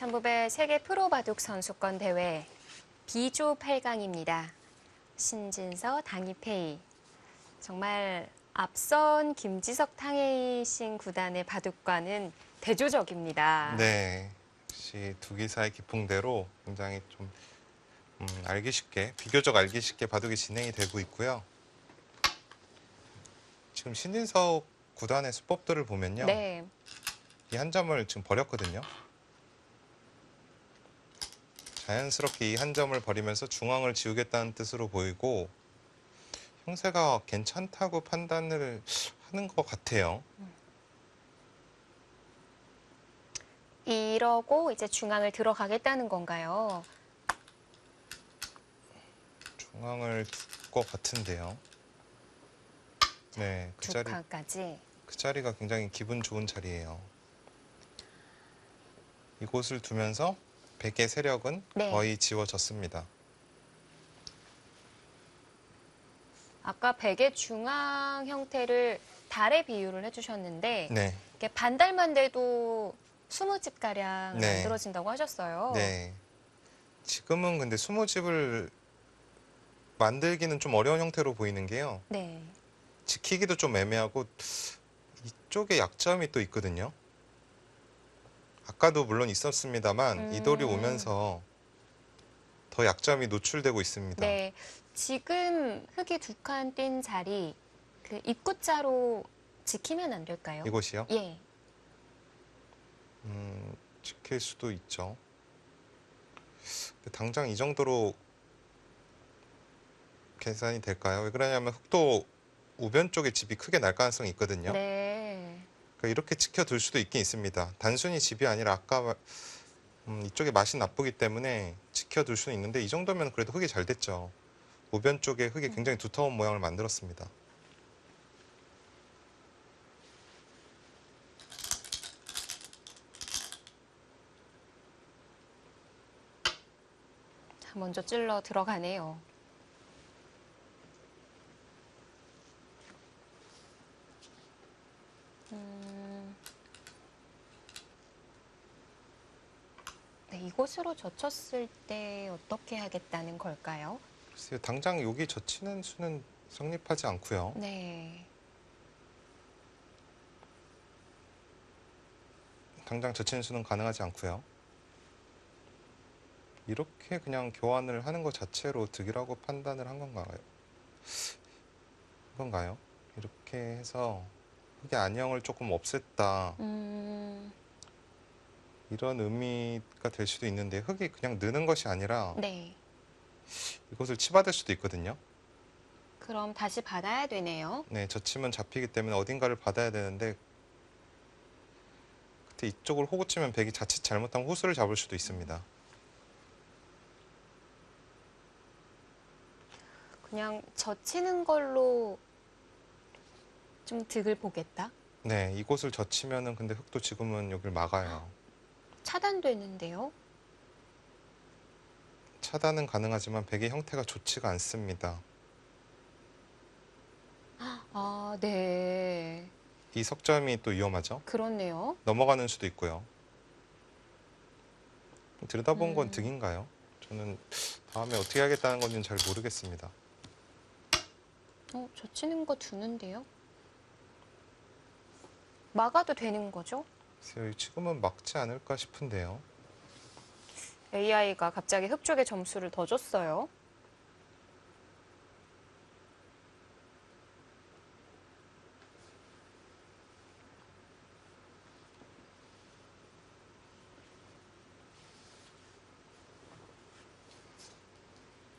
전북의 세계 프로 바둑 선수권 대회 B조 8강입니다. 신진서, 당이페이. 정말 앞선 김지석, 탕웨이싱 구단의 바둑과는 대조적입니다. 네, 역시 두 기사의 기풍대로 굉장히 좀 알기 쉽게, 비교적 알기 쉽게 바둑이 진행이 되고 있고요. 지금 신진석 구단의 수법들을 보면요. 네. 이 한 점을 지금 버렸거든요. 자연스럽게 이 한 점을 버리면서 중앙을 지우겠다는 뜻으로 보이고 형세가 괜찮다고 판단을 하는 것 같아요. 이러고 이제 중앙을 들어가겠다는 건가요? 중앙을 둘 것 같은데요. 네, 두 칸까지. 그 자리가 굉장히 기분 좋은 자리예요. 이곳을 두면서 백의 세력은 네. 거의 지워졌습니다. 아까 백의 중앙 형태를 달에 비유를 해주셨는데 네, 이게 반달만 돼도 20집가량 네. 만들어진다고 하셨어요. 네. 지금은 근데 수모집을 만들기는 좀 어려운 형태로 보이는 게요. 네. 지키기도 좀 애매하고 이쪽에 약점이 또 있거든요. 아까도 물론 있었습니다만 이 돌이 오면서 더 약점이 노출되고 있습니다. 네. 지금 흙이 두 칸 뛴 자리 그 입구자로 지키면 안 될까요? 이곳이요? 예. 지킬 수도 있죠. 근데 당장 이 정도로 계산이 될까요? 왜 그러냐면 흙도 우변 쪽에 집이 크게 날 가능성이 있거든요. 네. 그러니까 이렇게 지켜둘 수도 있긴 있습니다. 단순히 집이 아니라 아까 이쪽에 맛이 나쁘기 때문에 지켜둘 수는 있는데 이 정도면 그래도 흙이 잘 됐죠. 우변 쪽에 흙이 굉장히 두터운 모양을 만들었습니다. 자, 먼저 찔러 들어가네요. 네, 이곳으로 젖혔을 때 어떻게 하겠다는 걸까요? 글쎄요, 당장 여기 젖히는 수는 성립하지 않고요. 네. 당장 젖히는 수는 가능하지 않고요. 이렇게 그냥 교환을 하는 것 자체로 득이라고 판단을 한 건가요? 이렇게 해서 흙의 안형을 조금 없앴다. 이런 의미가 될 수도 있는데 흙이 그냥 느는 것이 아니라 네. 이것을 치받을 수도 있거든요. 그럼 다시 받아야 되네요. 네, 젖히면 잡히기 때문에 어딘가를 받아야 되는데 그때 이쪽을 호구 치면 백이 자칫 잘못하면 후수를 잡을 수도 있습니다. 그냥 젖히는 걸로 좀 득을 보겠다. 네, 이곳을 젖히면은 근데 흙도 지금은 여기를 막아요. 차단되는데요. 차단은 가능하지만 백의 형태가 좋지가 않습니다. 아, 네. 이 석점이 또 위험하죠. 그렇네요. 넘어가는 수도 있고요. 들여다본 건 득인가요? 저는 다음에 어떻게 하겠다는 건지는 잘 모르겠습니다. 젖히는 거 두는데요. 막아도 되는 거죠? 글쎄요, 지금은 막지 않을까 싶은데요. AI가 갑자기 흙 쪽에 점수를 더 줬어요.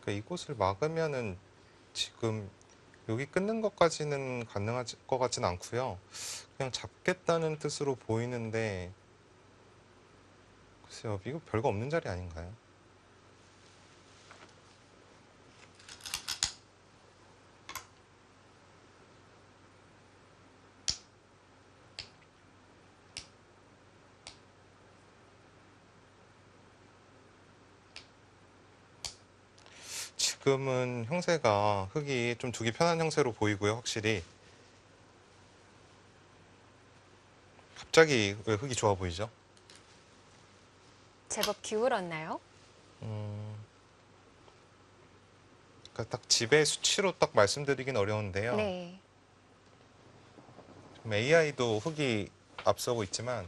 그러니까 이곳을 막으면은 지금 여기 끊는 것까지는 가능할 것 같지는 않고요. 그냥 잡겠다는 뜻으로 보이는데 글쎄요, 이거 별거 없는 자리 아닌가요? 지금은 형세가 흙이 좀 두기 편한 형세로 보이고요, 확실히. 갑자기 왜 흙이 좋아 보이죠? 제법 기울었나요? 음, 그러니까 딱 집의 수치로 딱 말씀드리긴 어려운데요. 네. AI도 흙이 앞서고 있지만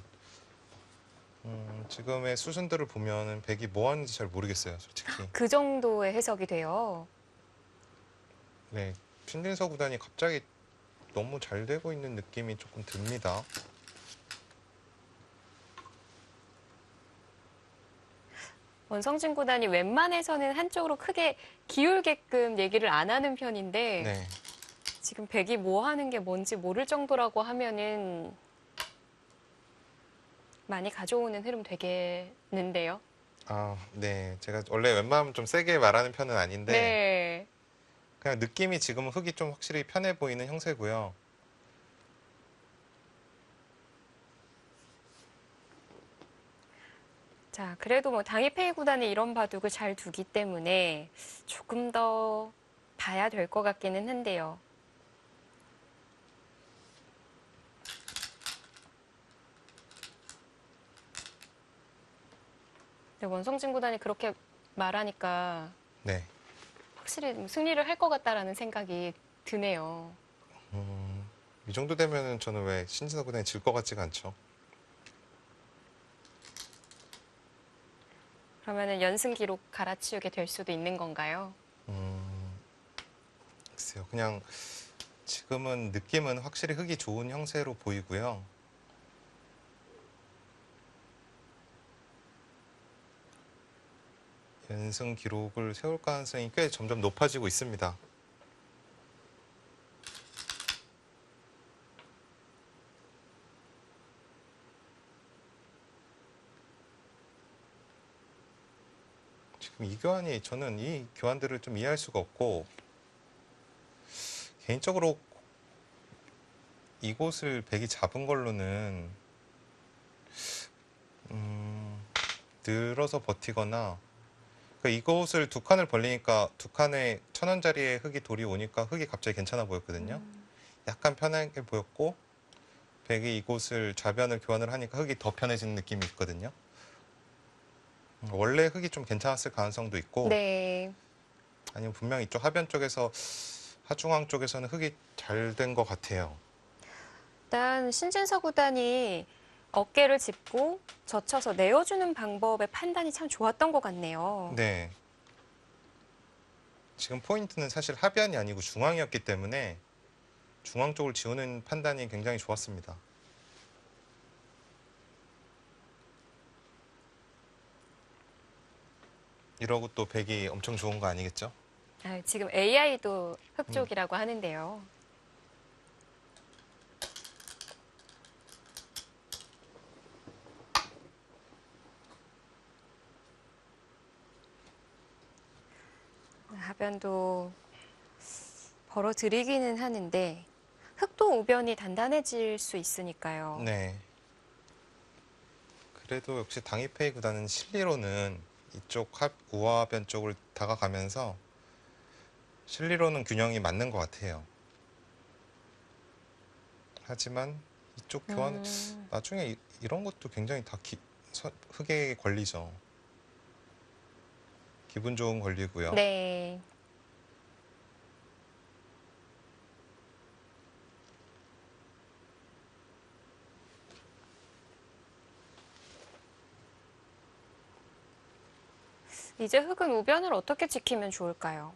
지금의 수순들을 보면은 백이 뭐 하는지 잘 모르겠어요, 솔직히. 그 정도의 해석이 돼요. 네, 신진서 구단이 갑자기 너무 잘 되고 있는 느낌이 조금 듭니다. 원성진 구단이 웬만해서는 한쪽으로 크게 기울게끔 얘기를 안 하는 편인데 네, 지금 백이 뭐 하는 게 뭔지 모를 정도라고 하면은 많이 가져오는 흐름 되겠는데요. 네, 제가 원래 웬만하면 좀 세게 말하는 편은 아닌데 네. 그냥 느낌이 지금은 흙이 좀 확실히 편해 보이는 형세고요. 자, 그래도 뭐 당이페이 구단이 이런 바둑을 잘 두기 때문에 조금 더 봐야 될 것 같기는 한데요. 근데 원성진 구단이 그렇게 말하니까 네, 확실히 승리를 할 것 같다라는 생각이 드네요. 이 정도 되면은 저는 왜 신진서 구단이 질 것 같지가 않죠. 그러면은 연승 기록 갈아치우게 될 수도 있는 건가요? 글쎄요, 그냥 지금은 느낌은 확실히 흙이 좋은 형세로 보이고요. 연승 기록을 세울 가능성이 꽤 점점 높아지고 있습니다. 지금 이 교환이 저는 이 교환들을 좀 이해할 수가 없고 개인적으로 이곳을 백이 잡은 걸로는 늘어서 버티거나 그러니까 이곳을 두 칸을 벌리니까 두 칸에 1,000원짜리의 흙이 돌이 오니까 흙이 갑자기 괜찮아 보였거든요. 약간 편하게 보였고 백이 이곳을 좌변을 교환을 하니까 흙이 더 편해지는 느낌이 있거든요. 원래 흙이 좀 괜찮았을 가능성도 있고 네. 아니면 분명 이쪽 하변 쪽에서 하중앙 쪽에서는 흙이 잘 된 것 같아요. 일단 신진서 구단이 어깨를 짚고 젖혀서 내어주는 방법의 판단이 참 좋았던 것 같네요. 네. 지금 포인트는 사실 하변이 아니고 중앙이었기 때문에 중앙 쪽을 지우는 판단이 굉장히 좋았습니다. 이러고 또 백이 엄청 좋은 거 아니겠죠? 아, 지금 AI도 흑 쪽이라고 하는데요. 하변도 벌어들이기는 하는데 흑도 우변이 단단해질 수 있으니까요. 네. 그래도 역시 당이페이 구단은 실리로는 이쪽 우하변 쪽을 다가가면서 실리로는 균형이 맞는 것 같아요. 하지만 이쪽 교환 나중에 이런 것도 굉장히 다 흙에 걸리죠. 기분 좋은 걸리고요. 네. 이제 흑은 우변을 어떻게 지키면 좋을까요?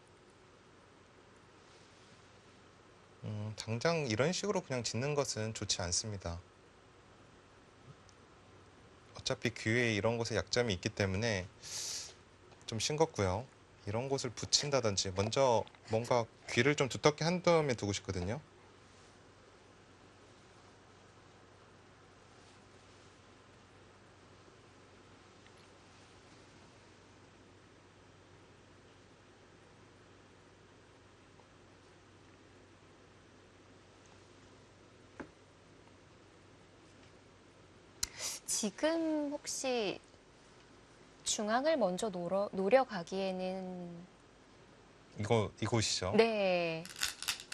당장 이런 식으로 그냥 짓는 것은 좋지 않습니다. 어차피 귀에 이런 곳에 약점이 있기 때문에 좀 싱겁고요. 이런 곳을 붙인다든지 먼저 뭔가 귀를 좀 두텁게 한 다음에 두고 싶거든요. 지금 혹시 중앙을 먼저 노려가기에는 이곳이죠. 네.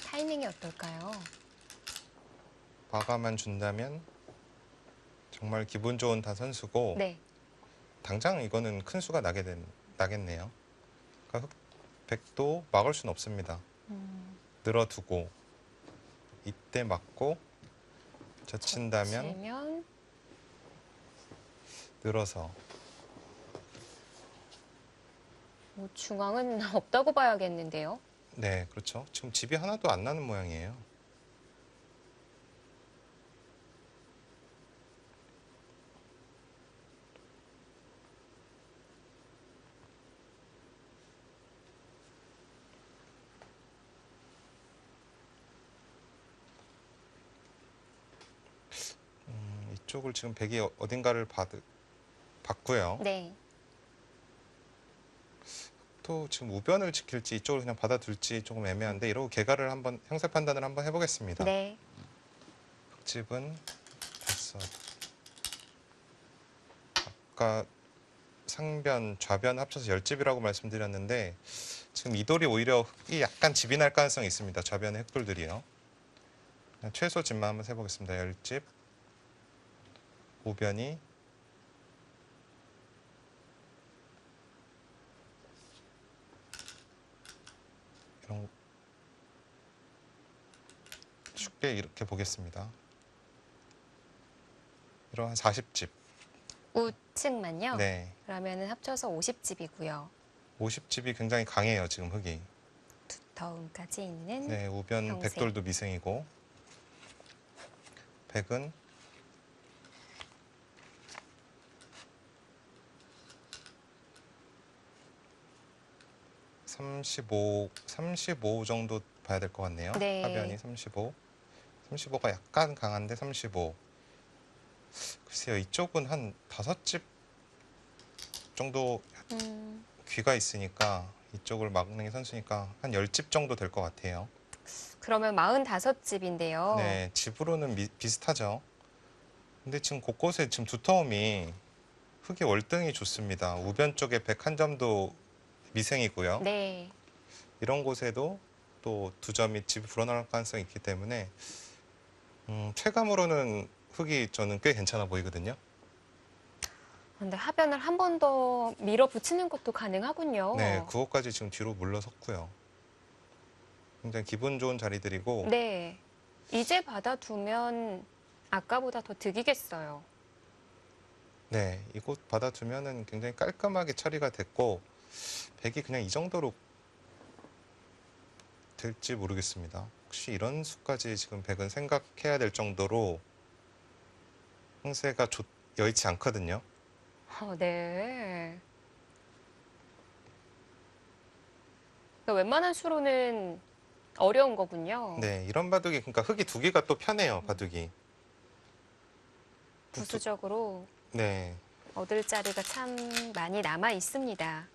타이밍이 어떨까요? 마감만 준다면 정말 기분 좋은 다 선수고 네. 당장 이거는 큰 수가 나겠네요. 그러니까 백도 막을 수는 없습니다. 늘어두고 이때 맞고 젖힌다면 치면 늘어서 뭐 중앙은 없다고 봐야겠는데요. 네, 그렇죠. 지금 집이 하나도 안 나는 모양이에요. 이쪽을 지금 백이 어딘가를 봤고요. 네. 또 지금 우변을 지킬지 이쪽을 그냥 받아둘지 조금 애매한데 이러고 개가를 한번 형세 판단을 한번 해보겠습니다. 네. 흙집은 5. 아까 상변, 좌변 합쳐서 10집이라고 말씀드렸는데 지금 이 돌이 오히려 흙이 약간 집이 날 가능성이 있습니다. 좌변의 흙돌들이요. 최소 집만 한번 세보겠습니다. 10집, 우변이 이런 쉽게 이렇게 보겠습니다. 이런 한 40집. 우측만요. 네. 그러면은 합쳐서 50집이고요. 50집이 굉장히 강해요, 지금 흙이. 두터움까지 있는 네, 우변 형세. 백돌도 미생이고 백은 삼십오 정도 봐야 될 것 같네요. 네. 하변이 35. 35가 약간 강한데 35. 글쎄요, 이쪽은 한 5집 정도 귀가 있으니까 이쪽을 막는 게 선수니까 한 10집 정도 될 것 같아요. 그러면 45집인데요. 네, 집으로는 비슷하죠. 근데 지금 곳곳에 지금 두터움이 흙의 월등히 좋습니다. 우변 쪽에 백 한 점도 미생이고요. 네. 이런 곳에도 또 2점이 집이 불어날 가능성이 있기 때문에 체감으로는 흙이 저는 꽤 괜찮아 보이거든요. 근데 하변을 한 번 더 밀어붙이는 것도 가능하군요. 네, 그것까지 지금 뒤로 물러섰고요. 굉장히 기분 좋은 자리들이고 네. 이제 받아두면 아까보다 더 득이겠어요. 네, 이곳 받아두면은 굉장히 깔끔하게 처리가 됐고 백이 그냥 이 정도로 될지 모르겠습니다. 혹시 이런 수까지 지금 백은 생각해야 될 정도로 형세가 여의치 않거든요. 네. 그러니까 웬만한 수로는 어려운 거군요. 네, 이런 바둑이 그러니까 흙이 2개가 또 편해요, 바둑이. 부수적으로 네, 얻을 자리가 참 많이 남아 있습니다.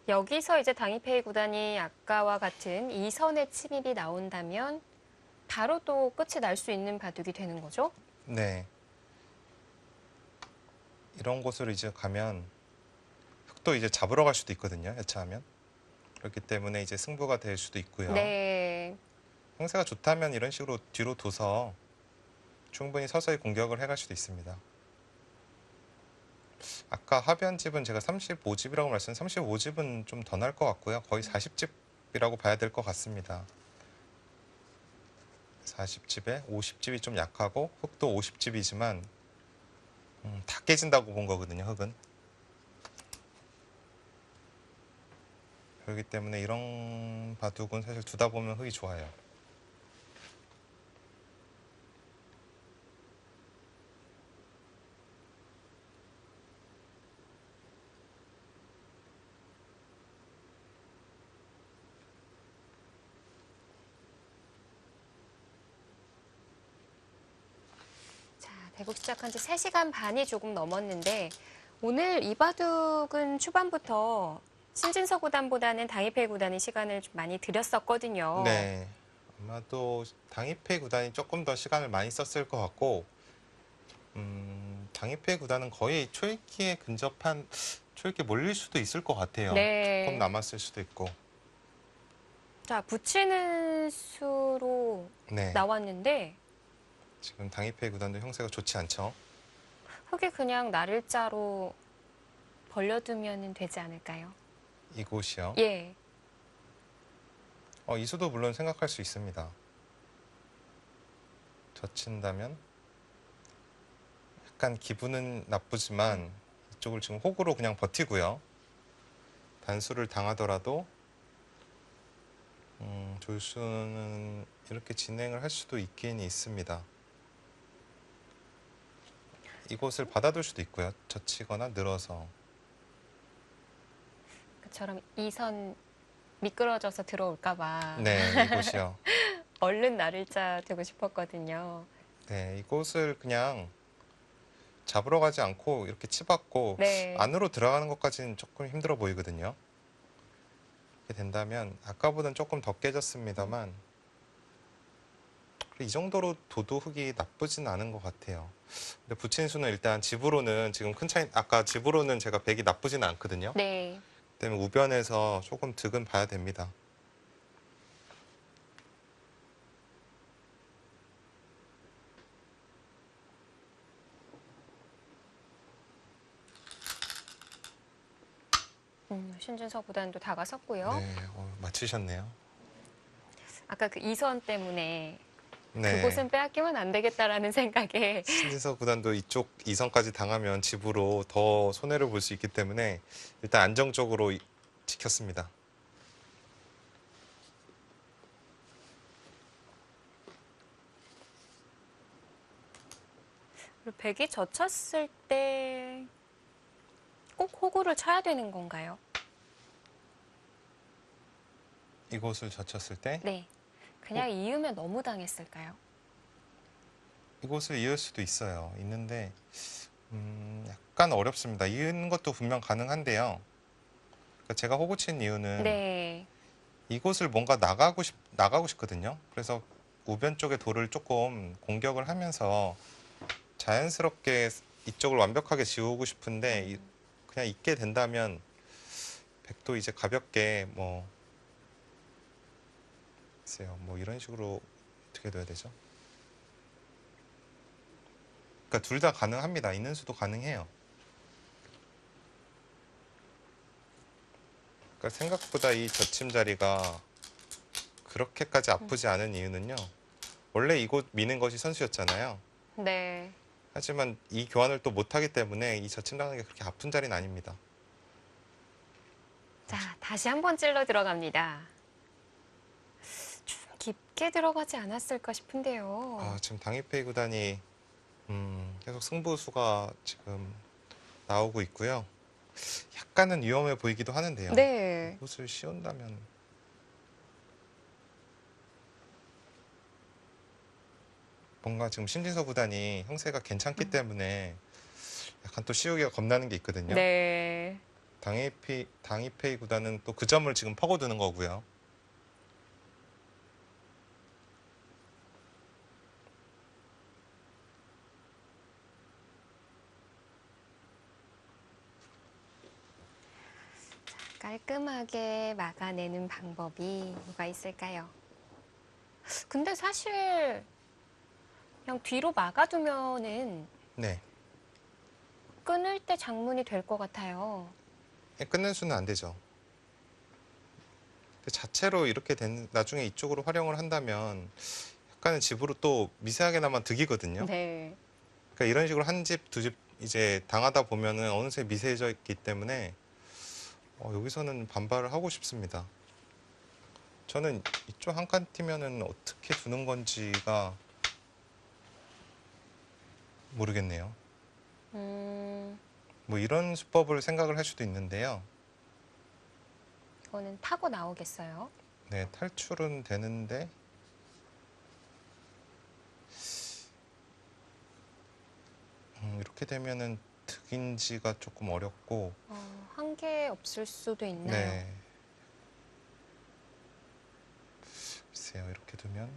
여기서 이제 당이페이 구단이 아까와 같은 2선의 침입이 나온다면 바로 또 끝이 날 수 있는 바둑이 되는 거죠? 네. 이런 곳으로 이제 가면 흙도 이제 잡으러 갈 수도 있거든요, 여차하면. 그렇기 때문에 이제 승부가 될 수도 있고요. 네. 형세가 좋다면 이런 식으로 뒤로 둬서 충분히 서서히 공격을 해갈 수도 있습니다. 아까 하변집은 제가 35집이라고 말씀드렸는데 35집은 좀 더 날 것 같고요. 거의 40집이라고 봐야 될 것 같습니다. 40집에 50집이 좀 약하고 흙도 50집이지만 다 깨진다고 본 거거든요, 흙은. 그렇기 때문에 이런 바둑은 사실 두다 보면 흙이 좋아요. 자, 대국 시작한 지 3시간 반이 조금 넘었는데 오늘 이 바둑은 초반부터 신진서 구단보다는 당이페이 구단이 시간을 좀 많이 들였었거든요. 네. 아마도 당이페이 구단이 조금 더 시간을 많이 썼을 것 같고 당이페이 구단은 거의 초읽기에 근접한 초읽기에 몰릴 수도 있을 것 같아요. 네. 조금 남았을 수도 있고. 자, 붙이는 수로 네. 나왔는데 지금 당입회 구단도 형세가 좋지 않죠. 흙이 그냥 나를자로 벌려두면 되지 않을까요? 이곳이요. 예. 이수도 물론 생각할 수 있습니다. 젖힌다면 약간 기분은 나쁘지만 이쪽을 지금 호구로 그냥 버티고요. 단수를 당하더라도 조수는 이렇게 진행을 할 수도 있긴 있습니다. 이곳을 받아둘 수도 있고요. 젖히거나 늘어서. 그처럼 이 선 미끄러져서 들어올까봐 네, 이곳이요. 얼른 나를자 두고 싶었거든요. 네, 이곳을 그냥 잡으러 가지 않고 이렇게 치받고 네. 안으로 들어가는 것까지는 조금 힘들어 보이거든요. 이렇게 된다면 아까보다는 조금 더 깨졌습니다만 이 정도로 도도 흙이 나쁘진 않은 것 같아요. 근데 부친수는 일단 집으로는 지금 큰 차이, 아까 집으로는 제가 백이 나쁘지는 않거든요. 네. 때문에 우변에서 조금 득은 봐야 됩니다. 신진석 구단도 다가섰고요. 네, 맞추셨네요. 아까 그 2선 때문에 네. 그곳은 빼앗기면 안 되겠다라는 생각에 신진석 구단도 이쪽 2선까지 당하면 집으로 더 손해를 볼 수 있기 때문에 일단 안정적으로 지켰습니다. 그리고 백이 젖혔을 때 꼭 호구를 쳐야 되는 건가요? 이곳을 젖혔을 때 네. 그냥 이으면 너무 당했을까요? 이곳을 이을 수도 있어요. 있는데 약간 어렵습니다. 이은 것도 분명 가능한데요. 그러니까 제가 호구 친 이유는 네. 이곳을 뭔가 나가고 싶거든요. 그래서 우변 쪽의 돌을 조금 공격을 하면서 자연스럽게 이쪽을 완벽하게 지우고 싶은데 그냥 있게 된다면 백도 이제 가볍게 글쎄요, 이런 식으로 어떻게 둬야 되죠? 그러니까 둘 다 가능합니다. 있는 수도 가능해요. 그러니까 생각보다 이 젖힘 자리가 그렇게까지 아프지 않은 이유는요. 원래 이곳 미는 것이 선수였잖아요. 네. 하지만 이 교환을 또 못하기 때문에 이 젖힘 당하는 게 그렇게 아픈 자리는 아닙니다. 자, 다시 한번 찔러 들어갑니다. 좀 깊게 들어가지 않았을까 싶은데요. 지금 당입회 구단이 계속 승부수가 지금 나오고 있고요. 약간은 위험해 보이기도 하는데요. 네. 이곳을 씌운다면 뭔가 지금 신진서 구단이 형세가 괜찮기 때문에 약간 또 씌우기가 겁나는 게 있거든요. 네. 당입회 구단은 또 그 점을 지금 퍼고드는 거고요. 깔끔하게 막아내는 방법이 뭐가 있을까요? 근데 사실 그냥 뒤로 막아두면은 네. 끊을 때 장문이 될 것 같아요. 끝낸 수는 안 되죠. 자체로 이렇게 나중에 이쪽으로 활용을 한다면 약간은 집으로 또 미세하게나마 득이거든요. 네. 그러니까 이런 식으로 한 집, 두 집 이제 당하다 보면은 어느새 미세해져 있기 때문에 여기서는 반발을 하고 싶습니다. 저는 이쪽 한 칸 뛰면은 어떻게 두는 건지가 모르겠네요. 이런 수법을 생각을 할 수도 있는데요. 이거는 타고 나오겠어요. 네, 탈출은 되는데 이렇게 되면은 득인지가 조금 어렵고 한 개 없을 수도 있나요? 네. 글쎄요, 이렇게 두면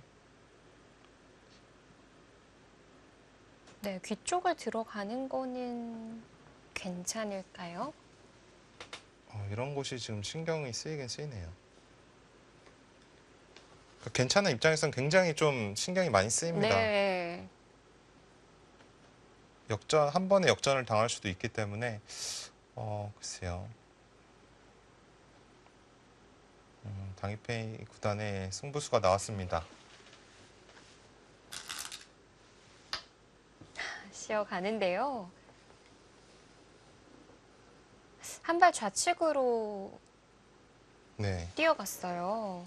네, 귀 쪽을 들어가는 거는 괜찮을까요? 이런 곳이 지금 신경이 쓰이긴 쓰이네요. 괜찮은 입장에서는 굉장히 좀 신경이 많이 쓰입니다. 네. 한 번에 역전을 당할 수도 있기 때문에 글쎄요. 당이페이 구단의 승부수가 나왔습니다. 쉬어가는데요. 한 발 좌측으로 네, 뛰어갔어요.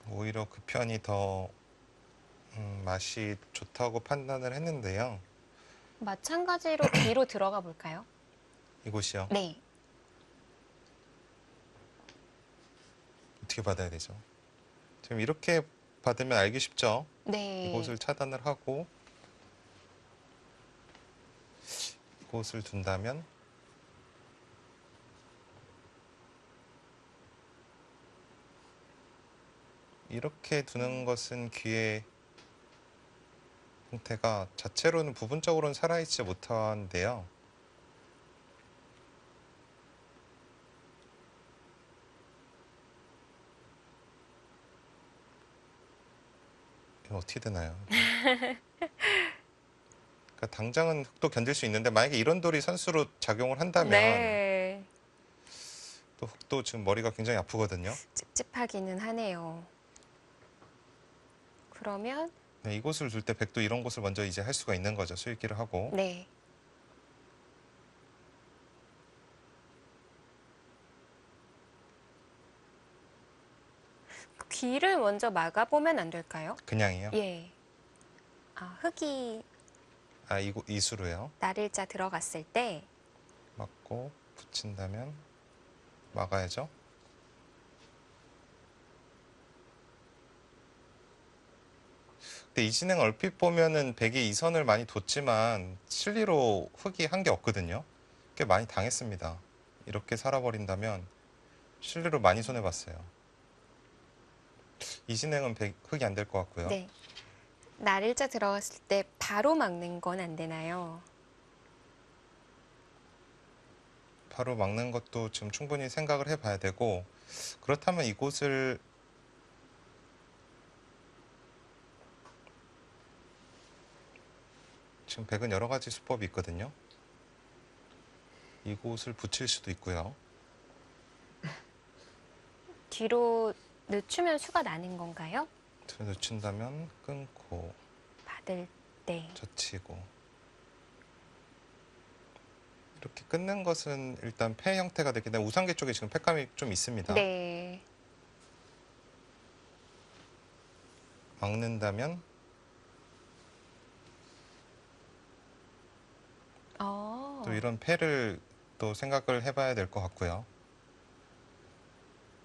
오히려 그 편이 더 맛이 좋다고 판단을 했는데요. 마찬가지로 뒤로 들어가 볼까요? 이곳이요. 네. 어떻게 받아야 되죠? 지금 이렇게 받으면 알기 쉽죠? 네. 이곳을 차단을 하고 이곳을 둔다면 이렇게 두는 것은 귀의 형태가 자체로는 부분적으로는 살아있지 못한데요. 이거 어떻게 되나요? 그러니까 당장은 흑도 견딜 수 있는데 만약에 이런 돌이 선수로 작용을 한다면 네. 또 흑도 지금 머리가 굉장히 아프거든요. 찝찝하기는 하네요. 그러면 네, 이곳을 둘 때 백도 이런 곳을 먼저 이제 할 수가 있는 거죠. 수익기를 하고. 네. 귀를 먼저 막아보면 안 될까요? 그냥이요. 예. 아, 흙이 이수로요. 날일자 들어갔을 때 맞고 붙인다면 막아야죠. 근데 이 진행 얼핏 보면은 백이 이 선을 많이 뒀지만 실리로 흑이 한 게 없거든요. 꽤 많이 당했습니다. 이렇게 살아버린다면 실리로 많이 손해봤어요. 이 진행은 흑이 안 될 것 같고요. 네. 날일자 들어갔을 때 바로 막는 건 안 되나요? 바로 막는 것도 지금 충분히 생각을 해봐야 되고 그렇다면 이곳을 지금 백은 여러 가지 수법이 있거든요. 이곳을 붙일 수도 있고요. 뒤로 늦추면 수가 나는 건가요? 늦춘다면 끊고 받을 때. 젖히고 이렇게 끊는 것은 일단 패 형태가 되기 때문에 우상계 쪽에 지금 패감이 좀 있습니다. 네. 막는다면 또 이런 패를 또 생각을 해봐야 될 것 같고요.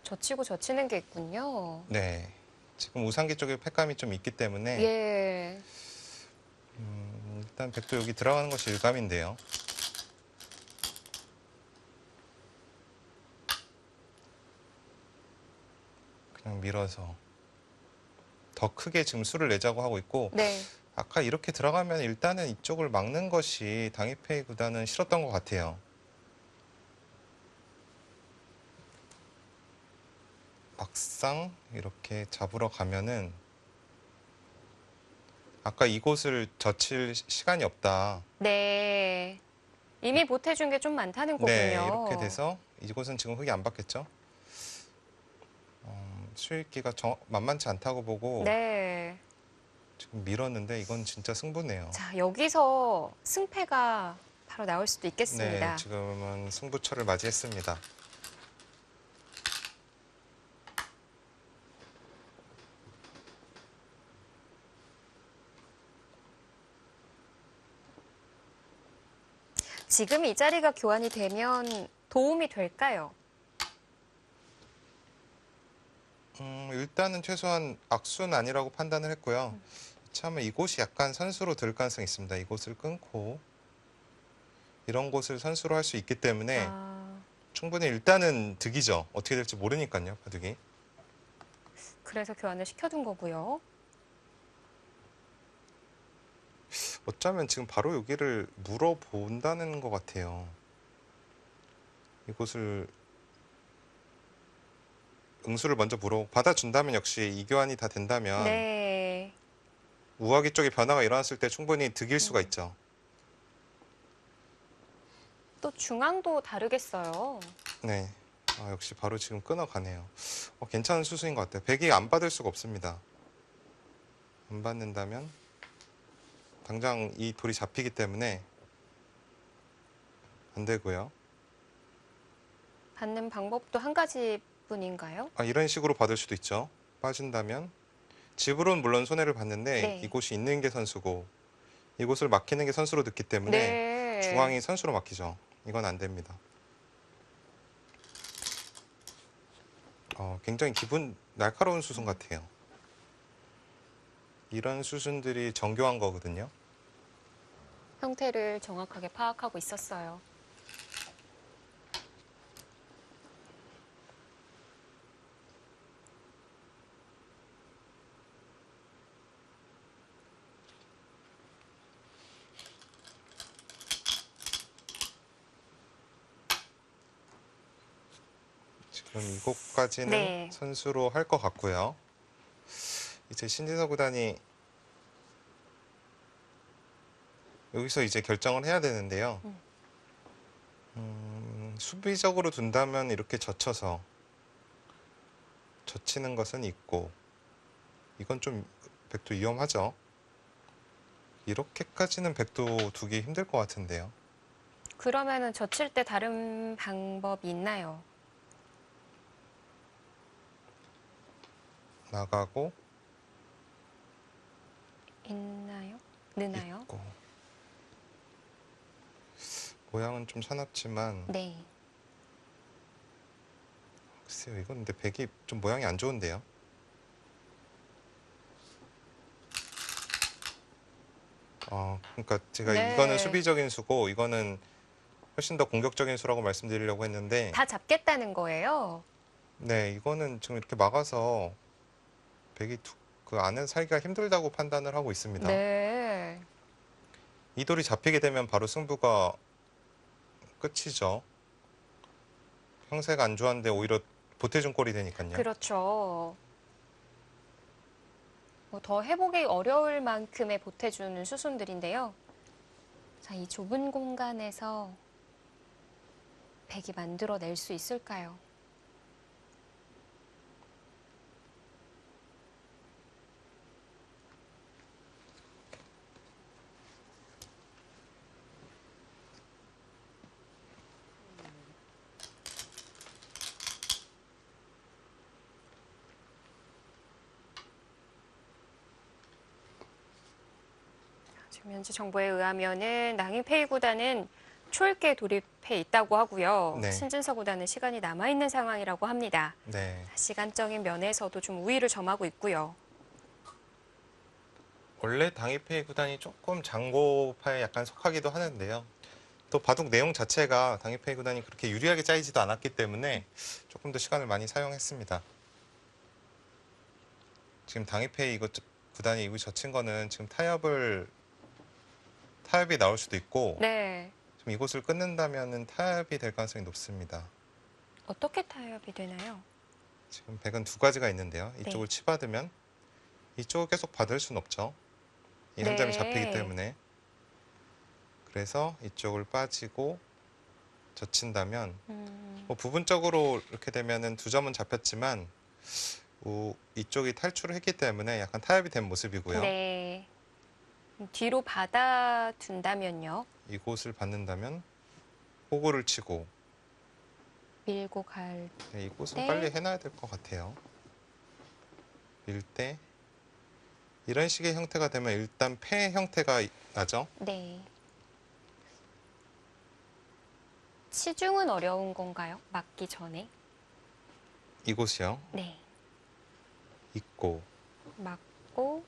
젖히고 젖히는 게 있군요. 네, 지금 우상계 쪽에 패감이 좀 있기 때문에 예. 일단 백도 여기 들어가는 것이 일감인데요. 그냥 밀어서 더 크게 지금 수를 내자고 하고 있고 네. 아까 이렇게 들어가면 일단은 이쪽을 막는 것이 당이페이 구단은 싫었던 것 같아요. 막상 이렇게 잡으러 가면은 아까 이곳을 젖힐 시간이 없다. 네. 이미 보태준 게 좀 많다는 거군요. 네, 이렇게 돼서 이곳은 지금 흙이 안 받겠죠? 수익기가 만만치 않다고 보고 네. 지금 밀었는데 이건 진짜 승부네요. 자, 여기서 승패가 바로 나올 수도 있겠습니다. 네, 지금은 승부처를 맞이했습니다. 지금 이 자리가 교환이 되면 도움이 될까요? 일단은 최소한 악수는 아니라고 판단을 했고요. 참 이곳이 약간 선수로 들 가능성이 있습니다. 이곳을 끊고 이런 곳을 선수로 할 수 있기 때문에 충분히 일단은 득이죠. 어떻게 될지 모르니까요, 바둑이. 그래서 교환을 시켜둔 거고요. 어쩌면 지금 바로 여기를 물어본다는 것 같아요. 이곳을 응수를 먼저 물어 받아준다면 역시 이교환이 다 된다면 네. 우아기 쪽에 변화가 일어났을 때 충분히 득일 수가 있죠. 또 중앙도 다르겠어요. 네. 역시 바로 지금 끊어가네요. 괜찮은 수순인 것 같아요. 백이 안 받을 수가 없습니다. 안 받는다면 당장 이 돌이 잡히기 때문에 안 되고요. 받는 방법도 한 가지뿐인가요? 이런 식으로 받을 수도 있죠. 빠진다면 집으로는 물론 손해를 봤는데 네. 이곳이 있는 게 선수고 이곳을 막히는 게 선수로 듣기 때문에 네. 중앙이 선수로 막히죠. 이건 안 됩니다. 굉장히 기분 날카로운 수순 같아요. 이런 수순들이 정교한 거거든요. 형태를 정확하게 파악하고 있었어요. 지금 이곳까지는 네. 선수로 할 것 같고요. 이제 신진서 구단이 여기서 이제 결정을 해야 되는데요. 수비적으로 둔다면 이렇게 젖혀서 젖히는 것은 있고 이건 좀 백도 위험하죠. 이렇게까지는 백도 두기 힘들 것 같은데요. 그러면은 젖힐 때 다른 방법이 있나요? 나가고 있나요? 느나요? 있고 모양은 좀 사납지만 네. 글쎄요, 이건 근데 백이 좀 모양이 안 좋은데요. 그러니까 제가 네. 이거는 수비적인 수고 이거는 훨씬 더 공격적인 수라고 말씀드리려고 했는데 다 잡겠다는 거예요. 네, 이거는 지금 이렇게 막아서 백이 그 안에 살기가 힘들다고 판단을 하고 있습니다. 네. 이 돌이 잡히게 되면 바로 승부가 끝이죠. 형세가 안 좋았는데 오히려 보태준 꼴이 되니까요. 그렇죠. 뭐 더 해보기 어려울 만큼의 보태주는 수순들인데요. 자, 이 좁은 공간에서 백이 만들어낼 수 있을까요? 지금 현재 정보에 의하면은 낭인페이 구단은 초읽기에 돌입해 있다고 하고요. 네. 신진서 구단은 시간이 남아있는 상황이라고 합니다. 네. 시간적인 면에서도 좀 우위를 점하고 있고요. 원래 당일페이 구단이 조금 장고파에 약간 속하기도 하는데요. 또 바둑 내용 자체가 당일페이 구단이 그렇게 유리하게 짜이지도 않았기 때문에 조금 더 시간을 많이 사용했습니다. 지금 당일페이 구단이 이거 젖힌 거는 지금 타협이 나올 수도 있고 네. 지금 이곳을 끊는다면은 타협이 될 가능성이 높습니다. 어떻게 타협이 되나요? 지금 백은 두 가지가 있는데요. 이쪽을 네. 치받으면 이쪽을 계속 받을 수는 없죠. 이 한 점이 잡히기 때문에. 그래서 이쪽을 빠지고 젖힌다면 뭐 부분적으로 이렇게 되면은 두 점은 잡혔지만 이쪽이 탈출을 했기 때문에 약간 타협이 된 모습이고요. 네. 뒤로 받아둔다면요. 이곳을 받는다면 호구를 치고 밀고 갈 네, 이곳은 네. 빨리 해놔야 될 것 같아요. 밀 때 이런 식의 형태가 되면 일단 패 형태가 나죠. 네. 치중은 어려운 건가요? 맞기 전에? 이곳이요. 네. 있고 맞고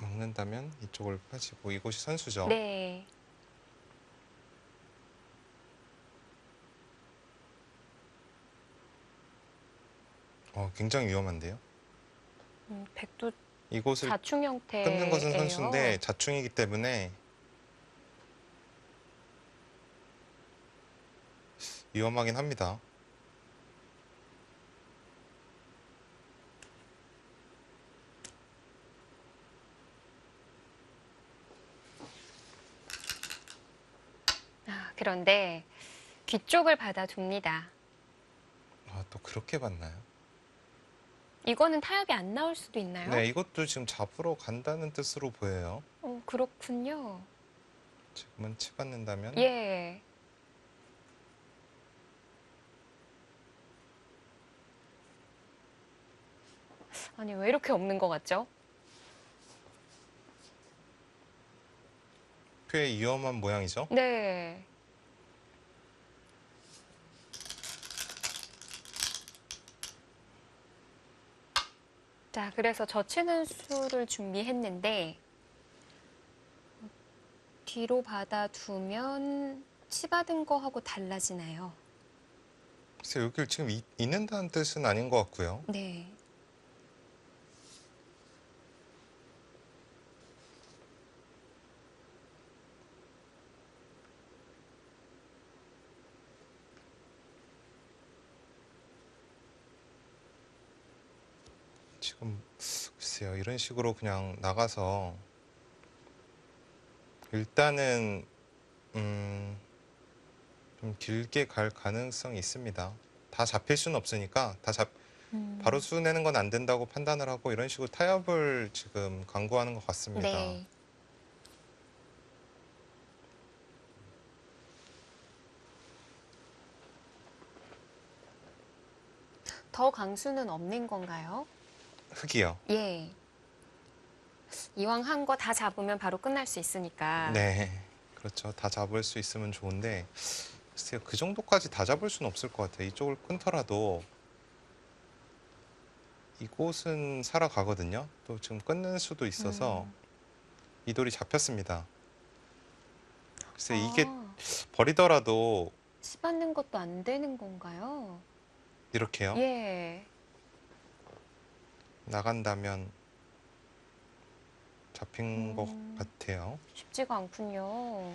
막는다면 이쪽을 빠지고 이곳이 선수죠. 네. 굉장히 위험한데요. 백도 이곳을 자충 형태예요. 끊는 것은 선수인데 자충이기 때문에 위험하긴 합니다. 그런데 뒤쪽을 받아둡니다. 아, 또 그렇게 봤나요? 이거는 타협이 안 나올 수도 있나요? 네, 이것도 지금 잡으러 간다는 뜻으로 보여요. 그렇군요. 지금은 치받는다면 예. 아니, 왜 이렇게 없는 것 같죠? 꽤 위험한 모양이죠. 네. 자, 그래서 젖히는 수를 준비했는데, 뒤로 받아두면 치받은 거하고 달라지나요? 글쎄 여기 지금 있는다는 뜻은 아닌 것 같고요. 네. 지금 글쎄요, 이런 식으로 그냥 나가서 일단은 좀 길게 갈 가능성이 있습니다. 다 잡힐 수는 없으니까 바로 수 내는 건 안 된다고 판단을 하고 이런 식으로 타협을 지금 강구하는 것 같습니다. 네. 더 강수는 없는 건가요? 흑이요. 예. 이왕 한 거 다 잡으면 바로 끝날 수 있으니까. 네, 그렇죠. 다 잡을 수 있으면 좋은데 글쎄요, 그 정도까지 다 잡을 수는 없을 것 같아요. 이쪽을 끊더라도 이곳은 살아가거든요. 또 지금 끊는 수도 있어서 이 돌이 잡혔습니다. 글쎄 이게 아, 버리더라도 치받는 것도 안 되는 건가요? 이렇게요. 예. 나간다면 잡힌 것 음, 같아요. 쉽지가 않군요.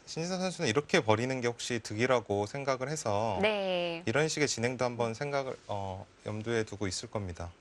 신지선 선수는 이렇게 버리는 게 혹시 득이라고 생각을 해서 네. 이런 식의 진행도 한번 생각을 염두에 두고 있을 겁니다.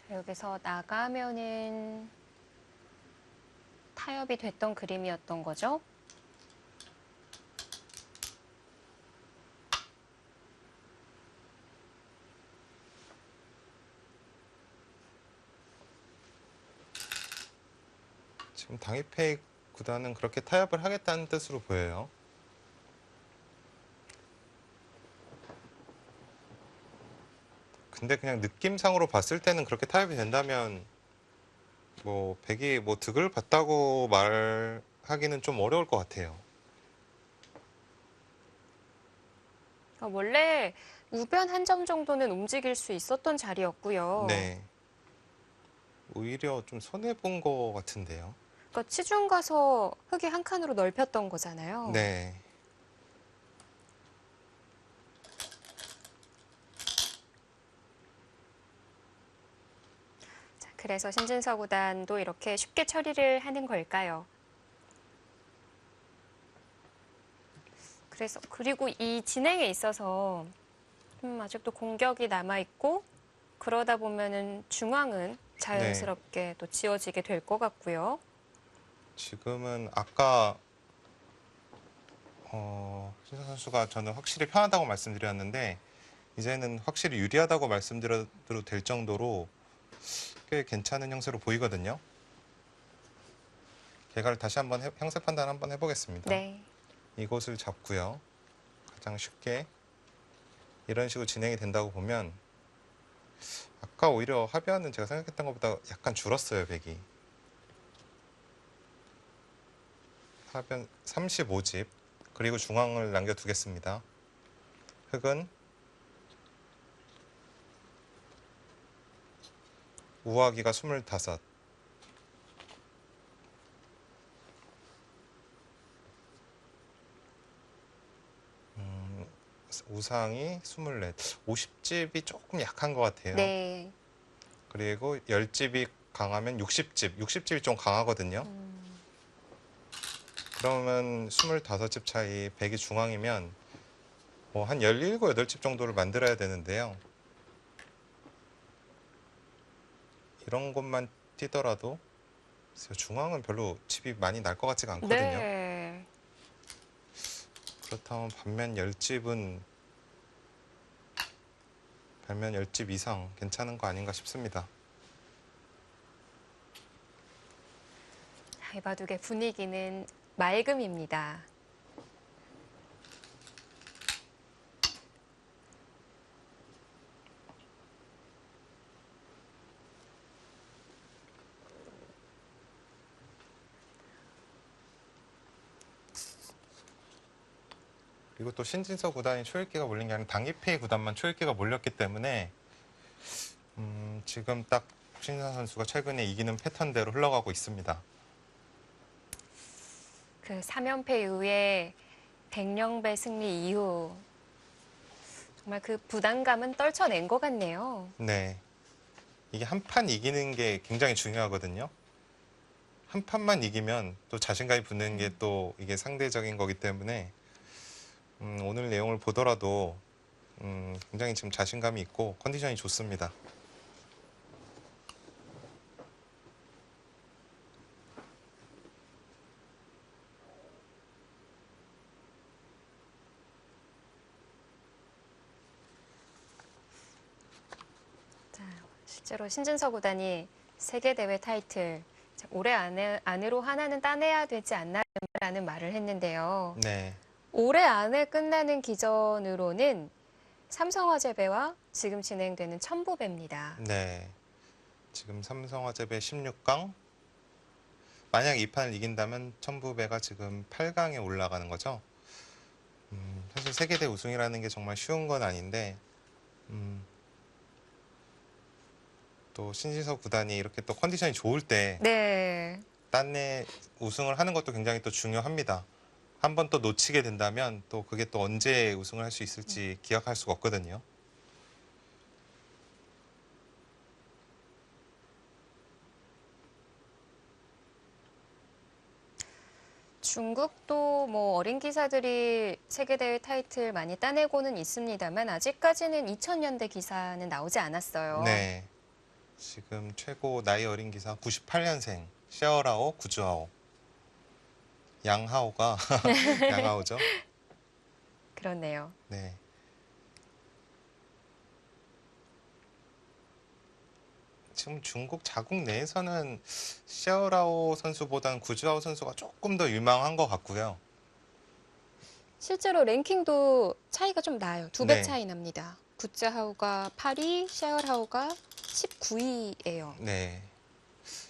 자, 여기서 나가면은 타협이 됐던 그림이었던 거죠? 지금 당일페이 구단은 그렇게 타협을 하겠다는 뜻으로 보여요. 근데 그냥 느낌상으로 봤을 때는 그렇게 타협이 된다면 뭐 백이 뭐 득을 봤다고 말하기는 좀 어려울 것 같아요. 그러니까 원래 우변 한 점 정도는 움직일 수 있었던 자리였고요. 네. 오히려 좀 손해본 것 같은데요. 그러니까 치중 가서 흙이 한 칸으로 넓혔던 거잖아요. 네. 자, 그래서 신진서 구단도 이렇게 쉽게 처리를 하는 걸까요? 그리고 이 진행에 있어서 아직도 공격이 남아있고 그러다 보면은 중앙은 자연스럽게 또 지어지게 될 것 같고요. 지금은 아까 신선 선수가 저는 확실히 편하다고 말씀드렸는데 이제는 확실히 유리하다고 말씀드려도 될 정도로 꽤 괜찮은 형세로 보이거든요. 개가를 다시 한번 형세 판단 한번 해보겠습니다. 네. 이곳을 잡고요. 가장 쉽게 이런 식으로 진행이 된다고 보면 아까 오히려 합의하는 제가 생각했던 것보다 약간 줄었어요, 백이. 합연 35집 그리고 중앙을 남겨두겠습니다. 흑은 우아기가 25, 우상이 24. 50집이 조금 약한 것 같아요. 네. 그리고 10집이 강하면 60집. 60집이 좀 강하거든요. 그러면 25집 차이, 100이 중앙이면 뭐 한 17, 8집 정도를 만들어야 되는데요. 이런 것만 뛰더라도 중앙은 별로 집이 많이 날 것 같지가 않거든요. 네. 그렇다면 반면 10집 이상 괜찮은 거 아닌가 싶습니다. 이 바둑의 분위기는 맑음입니다. 그리고 또 신진서 구단이 초읽기가 몰린 게 아니라 당기페이 구단만 초읽기가 몰렸기 때문에 지금 딱 신진서 선수가 최근에 이기는 패턴대로 흘러가고 있습니다. 그 3연패 이후에 백령배 승리 이후 정말 그 부담감은 떨쳐낸 것 같네요. 네, 이게 한 판 이기는 게 굉장히 중요하거든요. 한 판만 이기면 또 자신감이 붙는 게 또 이게 상대적인 거기 때문에 오늘 내용을 보더라도 굉장히 지금 자신감이 있고 컨디션이 좋습니다. 자, 실제로 신진서 구단이 세계대회 타이틀 올해 안으로 하나는 따내야 되지 않나라는 말을 했는데요. 네, 올해 안에 끝나는 기전으로는 삼성화재배와 지금 진행되는 첨부배입니다. 네. 지금 삼성화재배 16강. 만약 이 판을 이긴다면 첨부배가 지금 8강에 올라가는 거죠. 사실 세계대 우승이라는 게 정말 쉬운 건 아닌데 또 신진서 구단이 이렇게 또 컨디션이 좋을 때 네. 딴내 우승을 하는 것도 굉장히 또 중요합니다. 한 번 또 놓치게 된다면 또 그게 또 언제 우승을 할 수 있을지 기약할 수가 없거든요. 중국도 뭐 어린 기사들이 세계대회 타이틀 많이 따내고는 있습니다만 아직까지는 2000년대 기사는 나오지 않았어요. 네. 지금 최고 나이 어린 기사 98년생 샤오라오 구주하오. 양하오가 양하오죠. 그렇네요. 네. 지금 중국 자국 내에서는 샤오라오 선수보다는 구주하오 선수가 조금 더 유망한 것 같고요. 실제로 랭킹도 차이가 좀 나요. 2배 네. 차이 납니다. 구자하우가 8위, 샤얼하우가 19위예요. 네.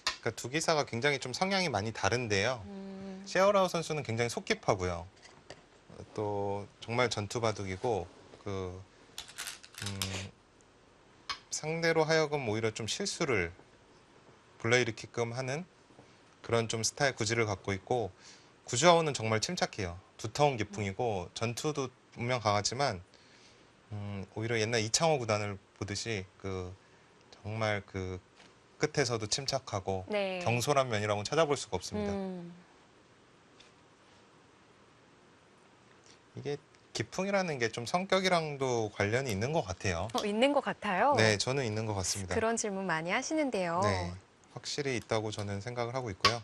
그러니까 두 기사가 굉장히 좀 성향이 많이 다른데요. 샤오라오 선수는 굉장히 속 깊하고요. 또 정말 전투 바둑이고 상대로 하여금 오히려 좀 실수를 불러일으키끔 하는 그런 좀 스타일 구질을 갖고 있고 구주하오는 정말 침착해요. 두터운 기풍이고 전투도 분명 강하지만 오히려 옛날 이창호 구단을 보듯이 정말 끝에서도 침착하고 네. 경솔한 면이라고는 찾아볼 수가 없습니다. 이게 기풍이라는 게 좀 성격이랑도 관련이 있는 것 같아요. 있는 것 같아요. 네, 저는 있는 것 같습니다. 그런 질문 많이 하시는데요. 네, 확실히 있다고 저는 생각을 하고 있고요.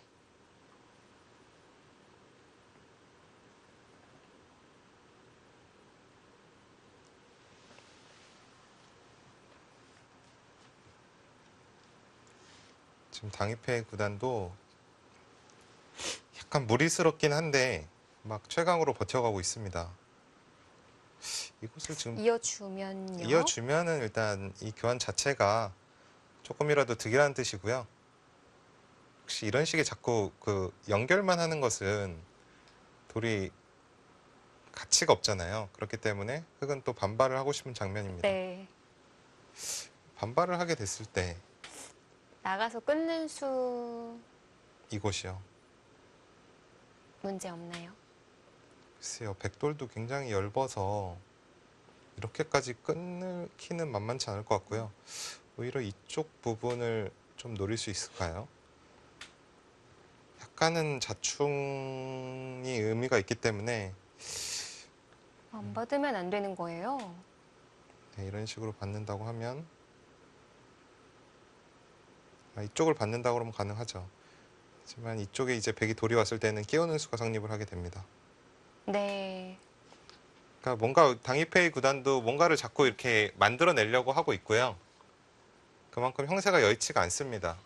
지금 당입회 구단도 약간 무리스럽긴 한데 막 최강으로 버텨가고 있습니다. 이곳을 지금 이어주면요. 이어주면은 일단 이 교환 자체가 조금이라도 득이라는 뜻이고요. 혹시 이런 식의 자꾸 연결만 하는 것은 돌이 가치가 없잖아요. 그렇기 때문에 흑은 또 반발을 하고 싶은 장면입니다. 네. 반발을 하게 됐을 때 나가서 끊는 수 이곳이요. 문제 없나요? 글쎄요. 백돌도 굉장히 엷어서 이렇게까지 끊기는 만만치 않을 것 같고요. 오히려 이쪽 부분을 좀 노릴 수 있을까요? 약간은 자충이 의미가 있기 때문에 안 받으면 안 되는 거예요. 네, 이런 식으로 받는다고 하면 이쪽을 받는다고 하면 가능하죠. 하지만 이쪽에 이제 백이 돌이 왔을 때는 끼우는 수가 성립을 하게 됩니다. 네. 그러니까 뭔가 당이페이 구단도 뭔가를 자꾸 이렇게 만들어내려고 하고 있고요. 그만큼 형세가 여의치가 않습니다.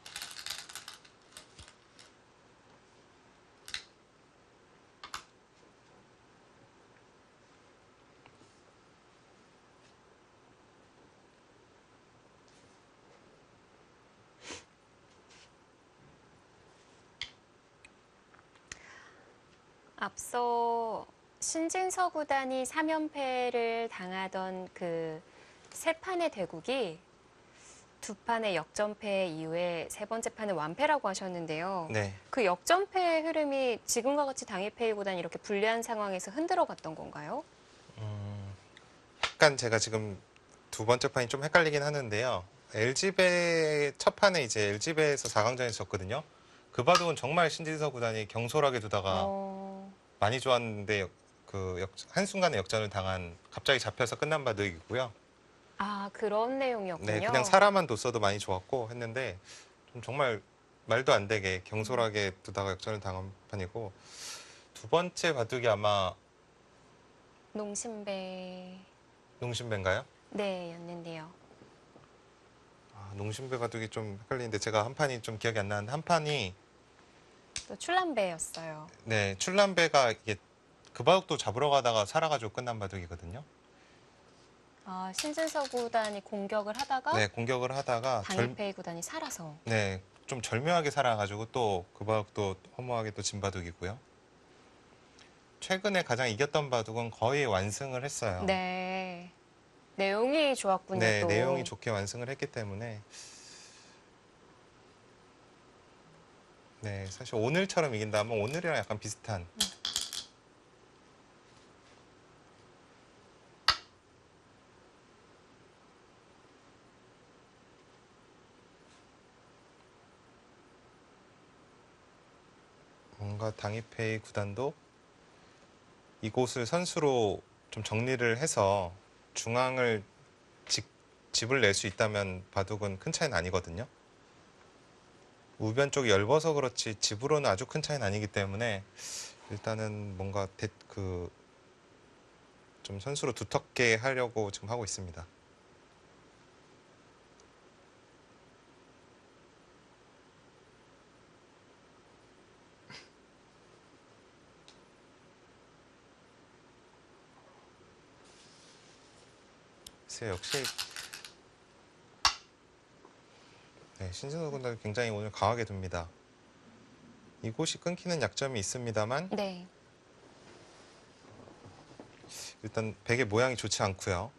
앞서 신진서 구단이 3연패를 당하던 그 세 판의 대국이 두 판의 역전패 이후에 세 번째 판은 완패라고 하셨는데요. 네. 그 역전패 흐름이 지금과 같이 당일패 구단이 이렇게 불리한 상황에서 흔들어 갔던 건가요? 약간 제가 지금 두 번째 판이 좀 헷갈리긴 하는데요. LG배 첫 판에 이제 LG배에서 4강전에서 졌거든요. 그 바둑은 정말 신진서 구단이 경솔하게 두다가 어, 많이 좋았는데 한순간에 역전을 당한 갑자기 잡혀서 끝난 바둑이고요. 아, 그런 내용이었군요. 네, 그냥 사람만 뒀어도 많이 좋았고 했는데 좀 정말 말도 안 되게 경솔하게 두다가 역전을 당한 판이고 두 번째 바둑이 아마 농심배 농심배인가요? 네, 였는데요. 농심배 바둑이 좀 헷갈리는데 제가 한 판이 좀 기억이 안 나는데 한 판이 또 출란배였어요. 네, 출란배가 이게 그 바둑도 잡으러 가다가 살아가지고 끝난 바둑이거든요. 아, 신진서 구단이 공격을 하다가 네, 공격을 하다가 당일패 구단이 살아서. 네, 좀 절묘하게 살아가지고 또 그 바둑도 허무하게 또 진 바둑이고요. 최근에 가장 이겼던 바둑은 거의 완승을 했어요. 네. 내용이 좋았군요, 네, 또. 내용이 좋게 완승을 했기 때문에 네, 사실 오늘처럼 이긴다면 오늘이랑 약간 비슷한 뭔가 당이페이 구단도 이곳을 선수로 좀 정리를 해서 중앙을 집을 낼 수 있다면 바둑은 큰 차이는 아니거든요. 우변 쪽이 넓어서 그렇지 집으로는 아주 큰 차이는 아니기 때문에 일단은 뭔가 좀 선수로 두텁게 하려고 지금 하고 있습니다. 글쎄요, 역시 네, 신진호 군단이 굉장히 오늘 강하게 둡니다. 이곳이 끊기는 약점이 있습니다만 네. 일단 백의 모양이 좋지 않고요.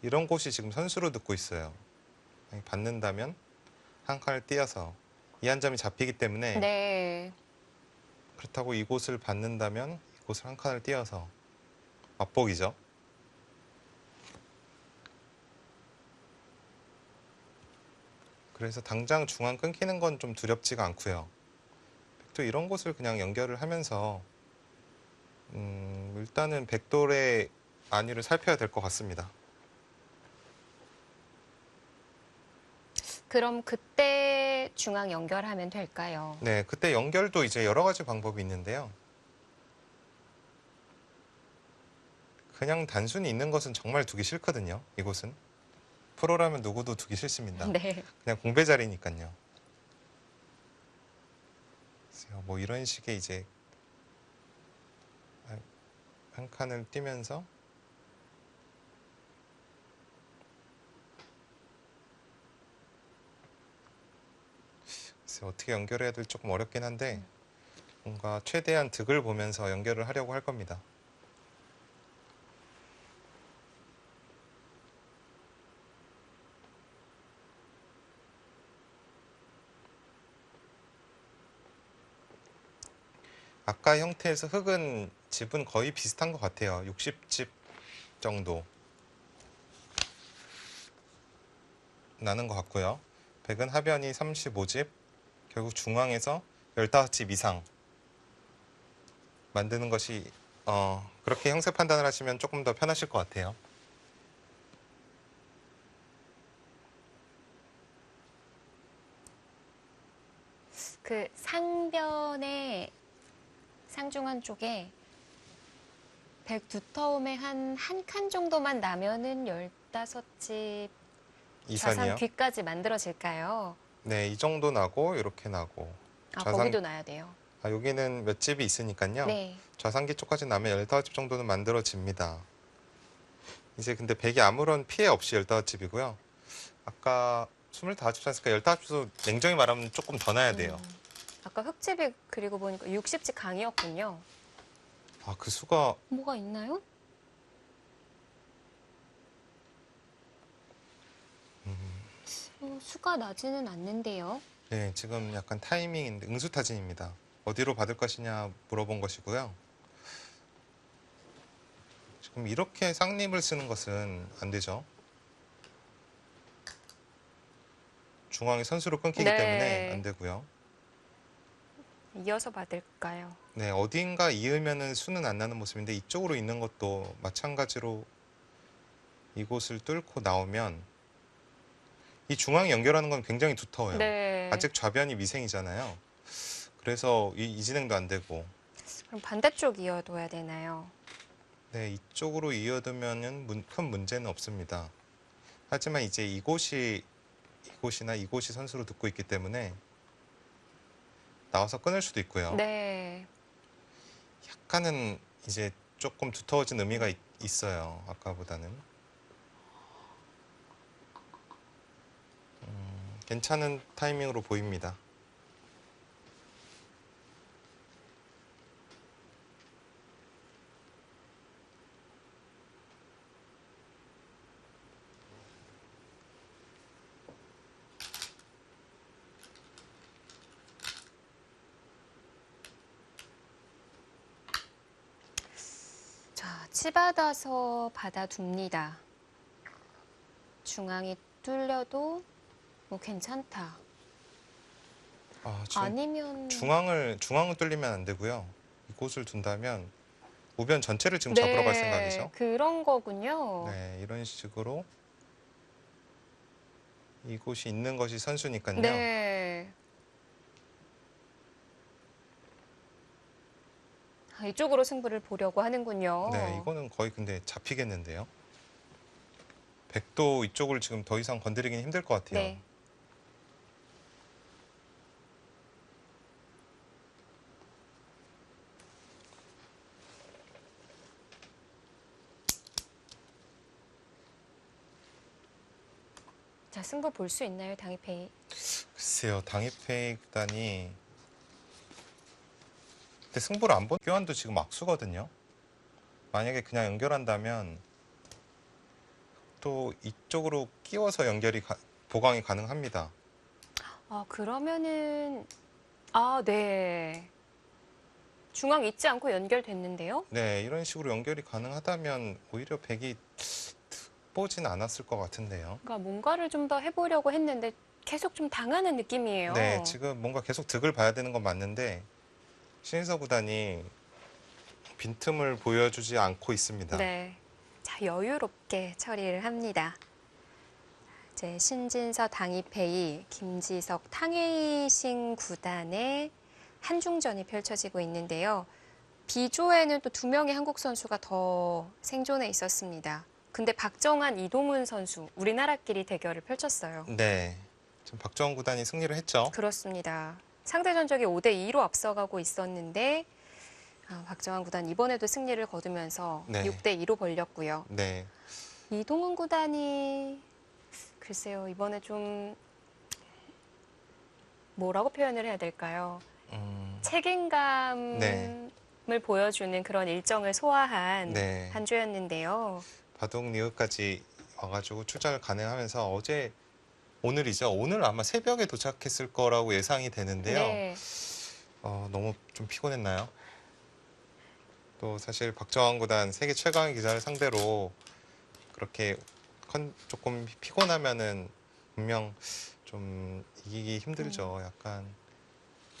이런 곳이 지금 선수로 듣고 있어요. 받는다면 한 칸을 띄어서 이 한 점이 잡히기 때문에 네. 그렇다고 이곳을 받는다면 이곳을 한 칸을 띄어서 맛보기죠. 그래서 당장 중앙 끊기는 건 좀 두렵지가 않고요. 백도 이런 곳을 그냥 연결을 하면서 일단은 백돌의 안위를 살펴야 될 것 같습니다. 그럼 그때 중앙 연결하면 될까요? 네, 그때 연결도 이제 여러 가지 방법이 있는데요. 그냥 단순히 있는 것은 정말 두기 싫거든요. 이곳은. 프로라면 누구도 두기 싫습니다. 네. 그냥 공배 자리니까요. 그래서 뭐 이런 식의 이제 한 칸을 띄면서 그래서 어떻게 연결해야 될지 조금 어렵긴 한데 뭔가 최대한 득을 보면서 연결을 하려고 할 겁니다. 아까 형태에서 흙은 집은 거의 비슷한 것 같아요. 60집 정도 나는 것 같고요. 백은 하변이 35집, 결국 중앙에서 15집 이상 만드는 것이 그렇게 형세 판단을 하시면 조금 더 편하실 것 같아요. 그 상변의 상중한 쪽에 백 두터움에 한 칸 정도만 나면은 15집 좌상 이산이요. 뒤까지 만들어질까요? 네, 이 정도 나고 이렇게 나고 아, 좌상 거기도 놔야 돼요. 여기는 몇 집이 있으니까요. 네. 좌상기 쪽까지 나면 15집 정도는 만들어집니다. 이제 근데 백이 아무런 피해 없이 15집이고요. 아까 25집 샀으니까 15집도 냉정히 말하면 조금 더 나야 돼요. 아까 흙집이 그리고 보니까 60집 강이었군요. 아, 그 수가 뭐가 있나요? 수가 나지는 않는데요. 네, 지금 약간 타이밍인데 응수타진입니다. 어디로 받을 것이냐 물어본 것이고요. 지금 이렇게 쌍립을 쓰는 것은 안 되죠. 중앙이 선수로 끊기기 네. 때문에 안 되고요. 이어서 받을까요? 네, 어딘가 이으면은 수는 안 나는 모습인데 이쪽으로 있는 것도 마찬가지로 이곳을 뚫고 나오면 이 중앙이 연결하는 건 굉장히 두터워요. 네. 아직 좌변이 미생이잖아요. 그래서 이 진행도 안 되고 그럼 반대쪽 이어둬야 되나요? 네, 이쪽으로 이어두면은 큰 문제는 없습니다. 하지만 이제 이곳이나 이곳이 선수로 듣고 있기 때문에 나와서 끊을 수도 있고요. 네. 약간은 이제 조금 두터워진 의미가 있어요. 아까보다는. 괜찮은 타이밍으로 보입니다. 자, 치받아서 받아둡니다. 중앙이 뚫려도 뭐 괜찮다. 지금 아니면 중앙을 뚫리면 안 되고요. 이곳을 둔다면 우변 전체를 지금 잡으러 갈 생각이죠. 그런 거군요. 네, 이런 식으로 이곳이 있는 것이 선수니까요. 네. 이쪽으로 승부를 보려고 하는군요. 네, 이거는 거의 근데 잡히겠는데요. 백도 이쪽을 지금 더 이상 건드리긴 힘들 것 같아요. 네. 자, 승부 볼 수 있나요, 당이페이? 글쎄요, 당입회 구단이 근데 승부를 안 본 교환도 지금 악수거든요. 만약에 그냥 연결한다면 또 이쪽으로 끼워서 보강이 가능합니다. 그러면은 네. 중앙 잊지 않고 연결됐는데요. 네, 이런 식으로 연결이 가능하다면 오히려 백이 보진 않았을 것 같은데요. 그러니까 뭔가를 좀 더 해보려고 했는데 계속 좀 당하는 느낌이에요. 네, 지금 뭔가 계속 득을 봐야 되는 건 맞는데 신인서 구단이 빈틈을 보여주지 않고 있습니다. 네. 자, 여유롭게 처리를 합니다. 이제 신진서 당이페이, 김지석 탕웨이싱 구단의 한중전이 펼쳐지고 있는데요. B조에는 또 2명의 한국 선수가 더 생존해 있었습니다. 근데 박정환, 이동훈 선수, 우리나라끼리 대결을 펼쳤어요. 네, 지금 박정원 구단이 승리를 했죠. 그렇습니다. 상대 전적이 5대2로 앞서가고 있었는데 박정환 구단 이번에도 승리를 거두면서 네. 6대2로 벌렸고요. 네, 이동훈 구단이 글쎄요, 이번에 좀 뭐라고 표현을 해야 될까요? 책임감을 네. 보여주는 그런 일정을 소화한 네. 한 주였는데요. 바둑 리그까지 와가지고 출전을 가능하면서 오늘이죠. 오늘 아마 새벽에 도착했을 거라고 예상이 되는데요. 네. 너무 좀 피곤했나요? 또 사실 박정환 구단 세계 최강의 기자를 상대로 그렇게 조금 피곤하면은 분명 좀 이기기 힘들죠. 약간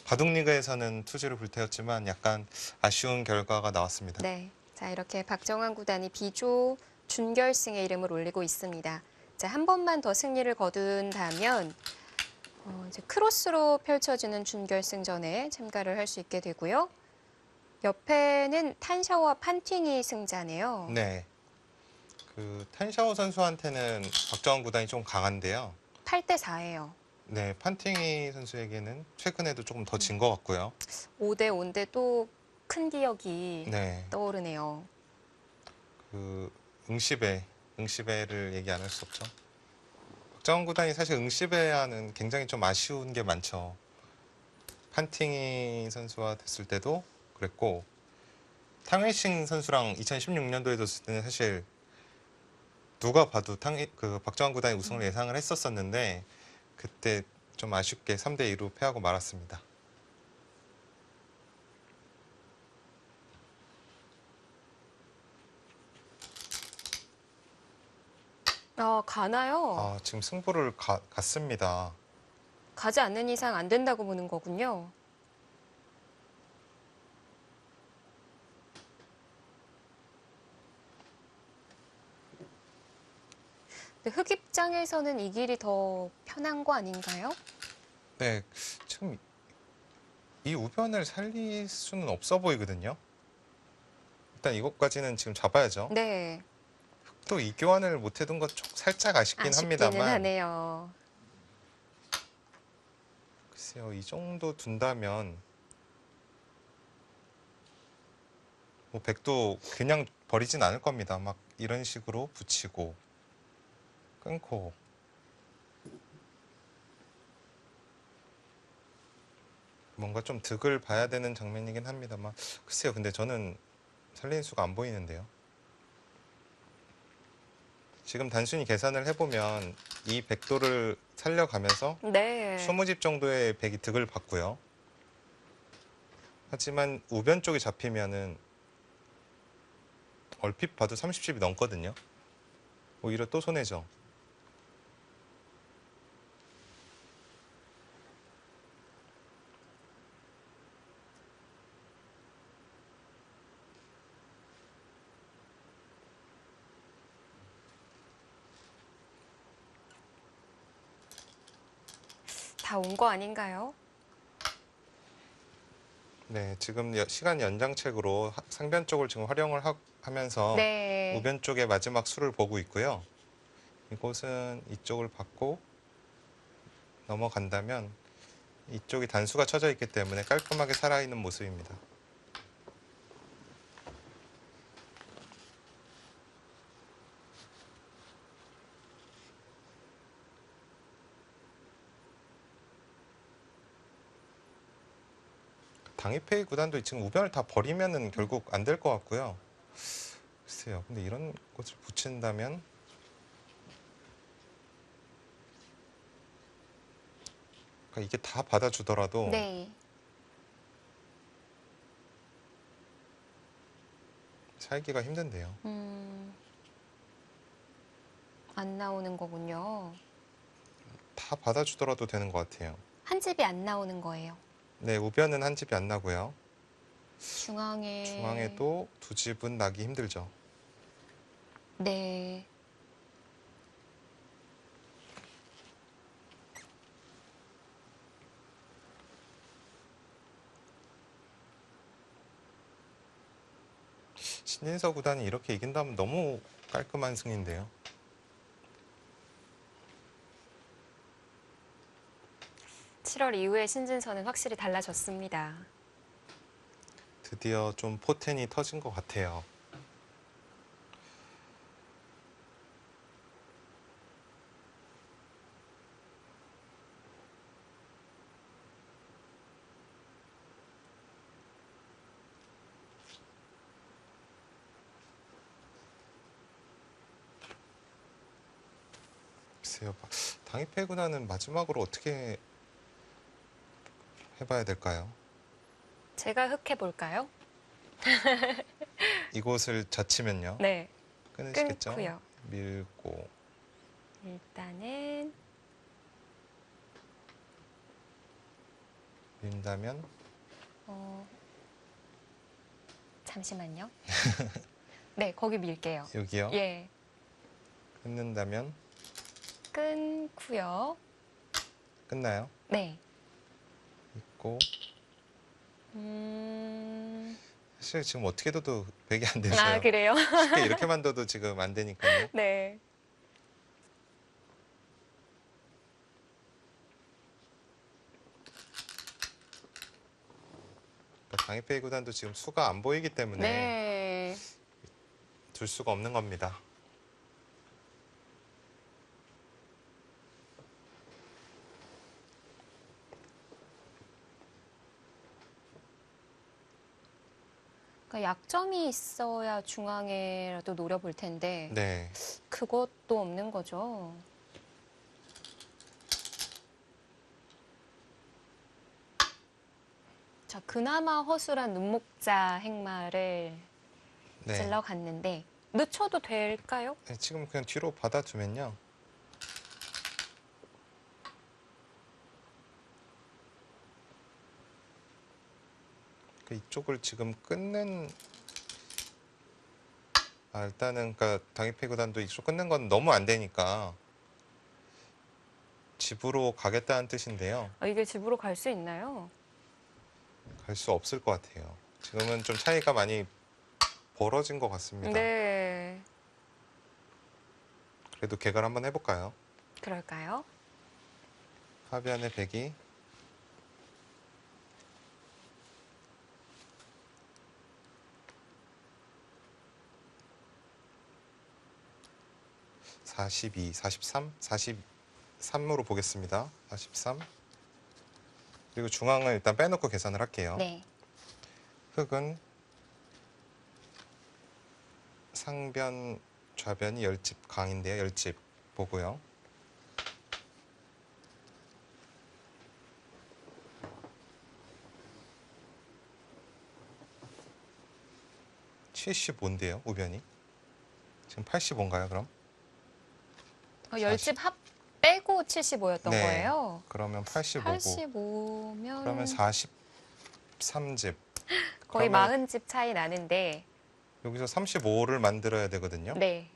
바둑리그에서는 투지를 불태웠지만 약간 아쉬운 결과가 나왔습니다. 네. 자, 이렇게 박정환 구단이 B조 준결승에 이름을 올리고 있습니다. 자, 한 번만 더 승리를 거둔다면 이제 크로스로 펼쳐지는 준결승전에 참가를 할 수 있게 되고요. 옆에는 탄샤오와 판팅이 승자네요. 네. 그 탄샤오 선수한테는 박정환 구단이 좀 강한데요. 8대 4예요. 네, 판팅이 선수에게는 최근에도 조금 더 진 것 같고요. 5대 5인데 또 큰 기억이 네, 떠오르네요. 그 응시배를 얘기 안 할 수 없죠. 박정환 구단이 사실 응시배와는 굉장히 좀 아쉬운 게 많죠. 판팅이 선수와 됐을 때도 그랬고 탕웨이싱 선수랑 2016년도에 뒀을 때는 사실 누가 봐도 박정환 구단이 우승을 예상을 했었었는데 그때 좀 아쉽게 3대 2로 패하고 말았습니다. 가나요? 지금 승부를 갔습니다. 가지 않는 이상 안 된다고 보는 거군요. 근데 흑 입장에서는 이 길이 더 편한 거 아닌가요? 네, 지금 이 우변을 살릴 수는 없어 보이거든요. 일단 이것까지는 지금 잡아야죠. 네, 또 이 교환을 못 해둔 것 살짝 아쉽긴 아쉽기는 합니다만 하네요. 글쎄요, 이 정도 둔다면 뭐 백도 그냥 버리진 않을 겁니다. 막 이런 식으로 붙이고 끊고 뭔가 좀 득을 봐야 되는 장면이긴 합니다만 글쎄요, 근데 저는 살리는 수가 안 보이는데요. 지금 단순히 계산을 해보면 이 백도를 살려가면서 네. 20집 정도의 백이 득을 받고요. 하지만 우변 쪽이 잡히면은 얼핏 봐도 30집이 넘거든요. 오히려 또 손해죠. 다 온 거 아닌가요? 네, 지금 시간 연장책으로 상변 쪽을 지금 활용을 하면서 네. 우변 쪽의 마지막 수를 보고 있고요. 이곳은 이쪽을 받고 넘어간다면 이쪽이 단수가 쳐져 있기 때문에 깔끔하게 살아있는 모습입니다. 당이페이 구단도 지금 우변을 다 버리면은 결국 안 될 것 같고요. 글쎄요, 근데 이런 것을 붙인다면 그러니까 이게 다 받아주더라도 네. 살기가 힘든데요. 안 나오는 거군요. 다 받아주더라도 되는 것 같아요. 한 집이 안 나오는 거예요. 네, 우변은 한 집이 안 나고요. 중앙에. 중앙에도 두 집은 나기 힘들죠. 네. 신인서 구단이 이렇게 이긴다면 너무 깔끔한 승인데요. 칠월 이후에 신진서는 확실히 달라졌습니다. 드디어 좀 포텐이 터진 것 같아요. 글쎄요, 당이페 구단은 마지막으로 어떻게 해봐야 될까요? 제가 흑해 볼까요? 이곳을 젖히면요. 네, 끊으시겠죠? 끊고요. 밀고 일단은 민다면 어, 잠시만요. 네, 거기 밀게요. 여기요. 예, 끊는다면 끊고요. 끝나요. 네. 있고 음, 사실 지금 어떻게 둬도 100이 안 아, 돼서요. 그래요? 쉽게 이렇게만 둬도 지금 안 되니까요. 네. 그러니까 당일페이 구단도 지금 수가 안 보이기 때문에 네. 둘 수가 없는 겁니다. 그러니까 약점이 있어야 중앙에라도 노려볼 텐데 네. 그것도 없는 거죠. 자, 그나마 허술한 눈목자 행마를 네. 찔러 갔는데 늦춰도 될까요? 네, 지금 그냥 뒤로 받아두면요. 이쪽을 지금 끊는 일단은 그러니까 당일페이 구단도 이쪽 끊는 건 너무 안 되니까 집으로 가겠다는 뜻인데요. 이게 집으로 갈 수 있나요? 갈 수 없을 것 같아요. 지금은 좀 차이가 많이 벌어진 것 같습니다. 네. 그래도 개걸 한번 해볼까요? 그럴까요? 하변의 백이 (42) (43) (43)으로 보겠습니다. 43 그리고 중앙을 일단 빼놓고 계산을 할게요. 네. 흑은 상변 좌변이 10집 강인데요. 10집 보고요. (75인데요) 우변이 지금 (85인가요) 그럼? 10집 합 빼고 75였던 네. 거예요? 그러면 85고 85면 그러면 43집 거의 그러면 40집 차이 나는데 여기서 35를 만들어야 되거든요. 네.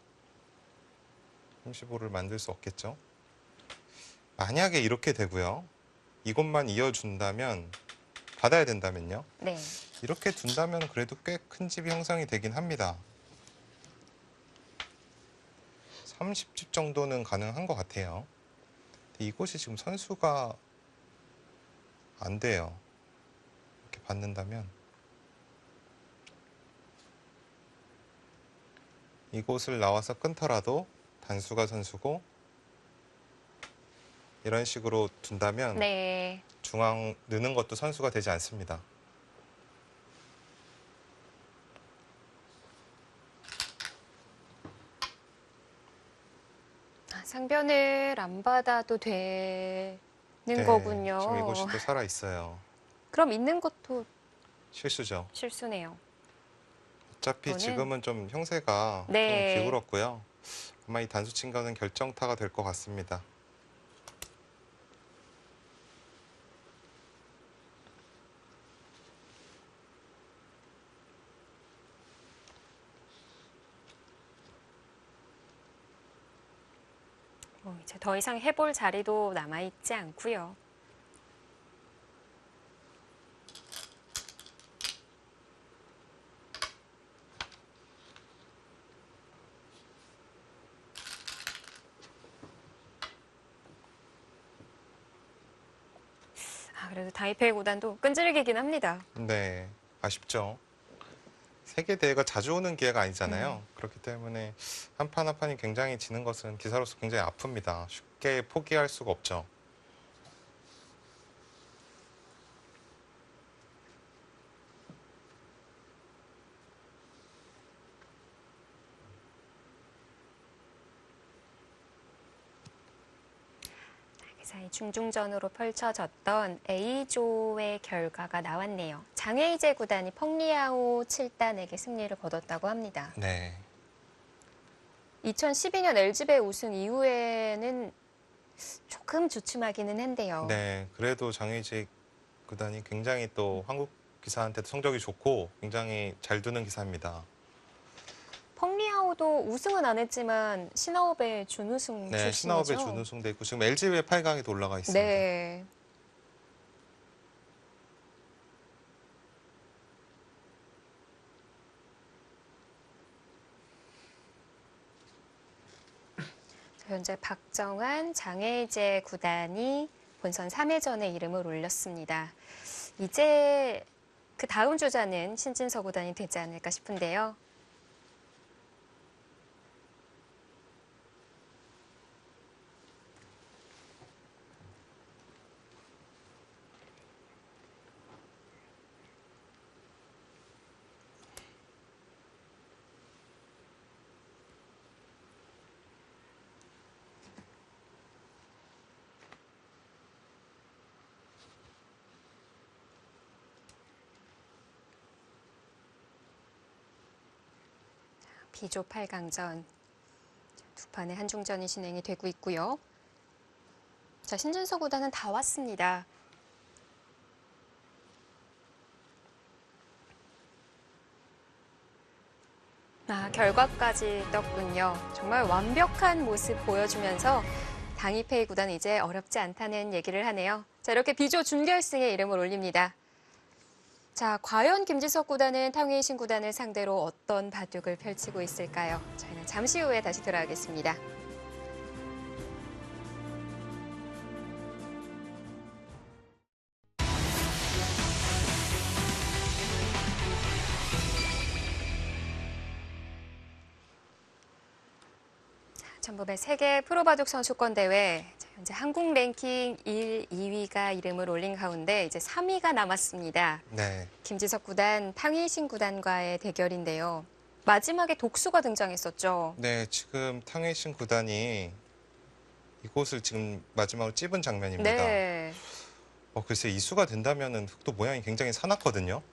35를 만들 수 없겠죠. 만약에 이렇게 되고요. 이것만 이어준다면 받아야 된다면요. 네. 이렇게 둔다면 그래도 꽤 큰 집이 형성이 되긴 합니다. 30집 정도는 가능한 것 같아요. 근데 이곳이 지금 선수가 안 돼요. 이렇게 받는다면 이곳을 나와서 끊더라도 단수가 선수고 이런 식으로 둔다면 네. 중앙 느는 것도 선수가 되지 않습니다. 상변을 안 받아도 되는 거군요. 지금 이곳이 또 살아 있어요. 그럼 있는 것도 실수죠. 실수네요. 어차피 이거는- 지금은 좀 형세가 네. 좀 기울었고요. 아마 이 단수 친 거는 결정타가 될 것 같습니다. 이제 더 이상 해볼 자리도 남아있지 않고요. 그래도 다이페이 구단도 끈질기긴 합니다. 네, 아쉽죠. 세계 대회가 자주 오는 기회가 아니잖아요. 그렇기 때문에 한 판 한 판이 굉장히 지는 것은 기사로서 굉장히 아픕니다. 쉽게 포기할 수가 없죠. 그 사이 중중전으로 펼쳐졌던 A조의 결과가 나왔네요. 장에이제 구단이 펑리아오 7단에게 승리를 거뒀다고 합니다. 네. 2012년 LG배 우승 이후에는 조금 주춤하기는 한데요. 네, 그래도 장의직 구단이 굉장히 또 한국 기사한테도 성적이 좋고 굉장히 잘 두는 기사입니다. 펑리아오도 우승은 안 했지만 신화업의 준우승 네, 출신이죠. 신화업의 준우승도 있고 지금 LG의 8강에도 올라가 있습니다. 네. 현재 박정환, 장혜재 구단이 본선 3회전에 이름을 올렸습니다. 이제 그 다음 주자는 신진서 구단이 되지 않을까 싶은데요. B조 8강전 두 판의 한중전이 진행이 되고 있고요. 자, 신진서 구단은 다 왔습니다. 결과까지 떴군요. 정말 완벽한 모습 보여주면서 당이페이 구단은 이제 어렵지 않다는 얘기를 하네요. 자, 이렇게 B조 준결승에 이름을 올립니다. 자, 과연 김지석 구단은 탕웨이신 구단을 상대로 어떤 바둑을 펼치고 있을까요? 저희는 잠시 후에 다시 돌아오겠습니다. 전북의 세계 프로바둑 선수권 대회 현재 한국 랭킹 1, 2위가 이름을 올린 가운데 이제 3위가 남았습니다. 네. 김지석 구단, 탕웨이신 구단과의 대결인데요. 마지막에 독수가 등장했었죠. 네, 지금 탕웨이신 구단이 이곳을 지금 마지막으로 찝은 장면입니다. 네. 글쎄 이수가 된다면은 흑도 모양이 굉장히 사납거든요.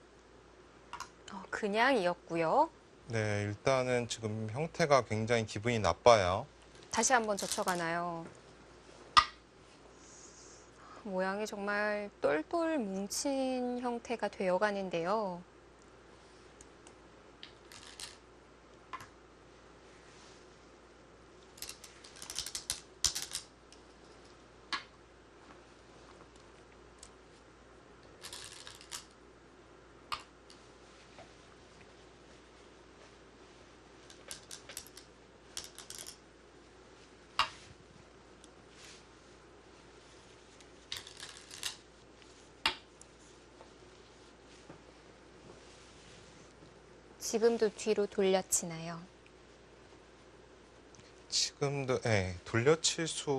그냥이었고요. 네, 일단은 지금 형태가 굉장히 기분이 나빠요. 다시 한번 젖혀가나요? 모양이 정말 똘똘 뭉친 형태가 되어가는데요. 지금도 뒤로 돌려치나요? 지금도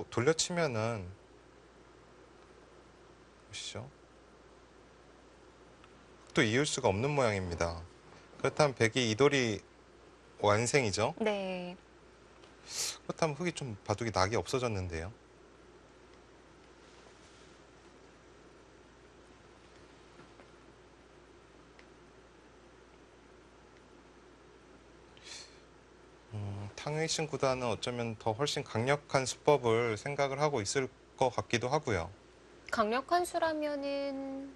돌려치면은 보시죠. 또 이을 수가 없는 모양입니다. 그렇다면 백이 이돌이 완생이죠. 네. 그렇다면 흑이 좀 바둑이 낙이 없어졌는데요. 탕웨이신 구단은 어쩌면 더 훨씬 강력한 수법을 생각을 하고 있을 것 같기도 하고요. 강력한 수라면은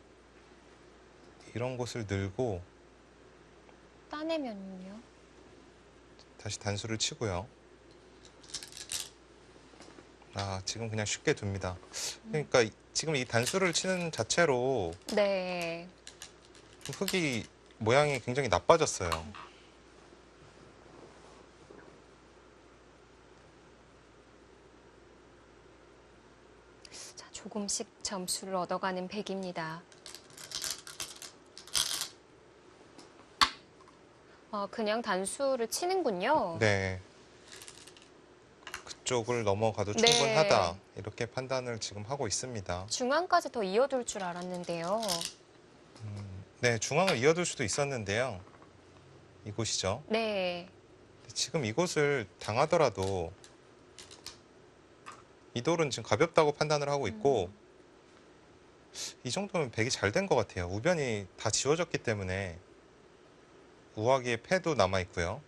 이런 곳을 늘고 따내면요. 다시 단수를 치고요. 지금 그냥 쉽게 둡니다. 그러니까 지금 이 단수를 치는 자체로 네. 흑이 모양이 굉장히 나빠졌어요. 자, 조금씩 점수를 얻어가는 백입니다. 그냥 단수를 치는군요. 네. 그쪽을 넘어가도 네. 충분하다. 이렇게 판단을 지금 하고 있습니다. 중앙까지 더 이어둘 줄 알았는데요. 네, 중앙을 이어둘 수도 있었는데요. 이곳이죠. 네. 지금 이곳을 당하더라도 이 돌은 지금 가볍다고 판단을 하고 있고 음. 이 정도면 백이 잘 된 것 같아요. 우변이 다 지워졌기 때문에 우하기에 패도 남아 있고요.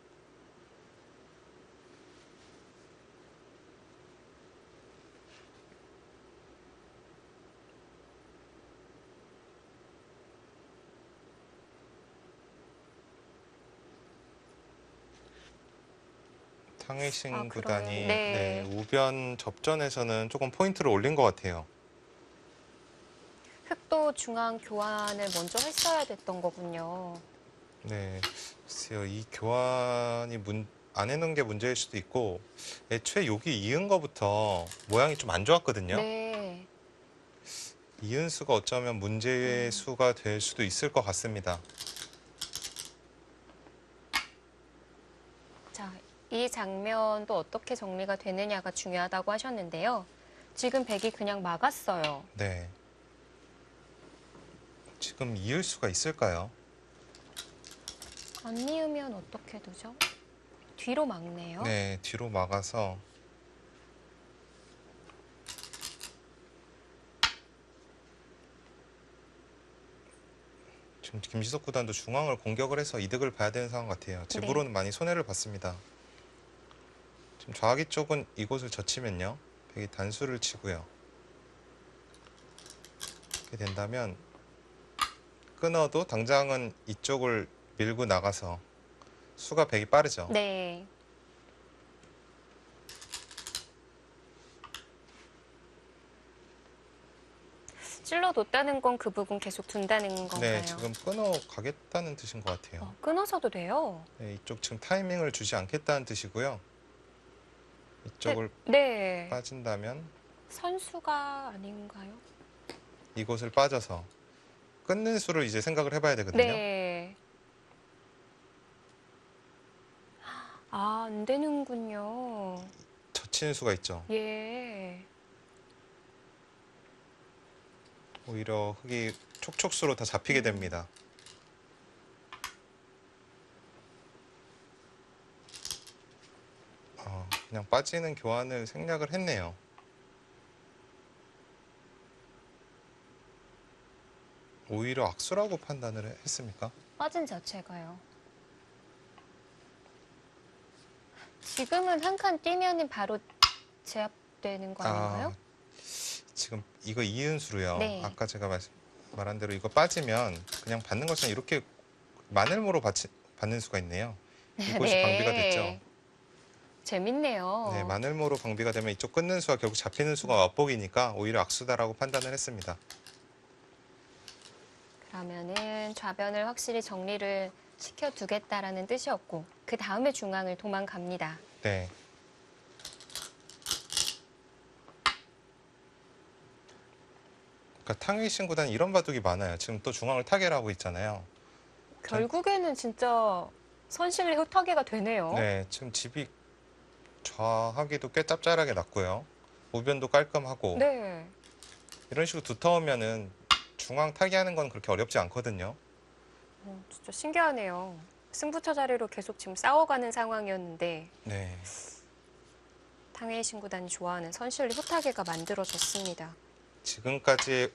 탕웨이싱 아, 구단이 그러면 네, 네. 우변 접전에서는 조금 포인트를 올린 것 같아요. 흑도 중앙 교환을 먼저 했어야 됐던 거군요. 네, 글쎄요. 이 교환이 안 해놓은 게 문제일 수도 있고 애초에 여기 이은 거부터 모양이 좀 안 좋았거든요. 네. 이은 수가 어쩌면 문제의 수가 될 수도 있을 것 같습니다. 자, 이 장면도 어떻게 정리가 되느냐가 중요하다고 하셨는데요. 지금 백이 그냥 막았어요. 네. 지금 이을 수가 있을까요? 안 미으면 어떻게 되죠? 뒤로 막네요. 네, 뒤로 막아서 지금 김지석 구단도 중앙을 공격을 해서 이득을 봐야 되는 상황 같아요. 집으로는 많이 손해를 봤습니다. 지금 좌하기 쪽은 이곳을 젖히면요. 백이 단수를 치고요. 이렇게 된다면 끊어도 당장은 이쪽을 밀고 나가서 수가 백이 빠르죠. 네. 찔러 뒀다는 건 그 부분 계속 둔다는 건가요? 네, 지금 끊어 가겠다는 뜻인 것 같아요. 끊어서도 돼요. 네, 이쪽 지금 타이밍을 주지 않겠다는 뜻이고요. 이쪽을 네. 빠진다면 선수가 아닌가요? 이곳을 빠져서 끊는 수를 이제 생각을 해봐야 되거든요. 네. 아, 안 되는군요. 젖히는 수가 있죠. 예. 오히려 흙이 촉촉수로 다 잡히게 됩니다. 그냥 빠지는 교환을 생략을 했네요. 오히려 악수라고 판단을 했습니까? 빠진 자체가요. 지금은 한 칸 뛰면은 바로 제압되는 거 아닌가요? 지금 이거 이은수로요. 네. 아까 제가 말한 대로 이거 빠지면 그냥 받는 것처럼 이렇게 마늘모로 받는 수가 있네요. 이곳이 방비가 됐죠. 재밌네요. 네, 마늘모로 방비가 되면 이쪽 끊는 수와 결국 잡히는 수가 맞복이니까 오히려 악수다라고 판단을 했습니다. 그러면은 좌변을 확실히 정리를 시켜두겠다라는 뜻이었고 그 다음에 중앙을 도망갑니다. 네. 그러니까 탕웨이신 구단 이런 바둑이 많아요. 지금 또 중앙을 타결하고 있잖아요. 결국에는 진짜 선실리 흩어기가 되네요. 네, 지금 집이 좌하기도 꽤 짭짤하게 났고요. 우변도 깔끔하고 네. 이런 식으로 두터우면은 중앙 타기하는 건 그렇게 어렵지 않거든요. 진짜 신기하네요. 승부처 자리로 계속 지금 싸워가는 상황이었는데 네. 탕웨이 신구단이 좋아하는 선실리 흩어기가 만들어졌습니다. 지금까지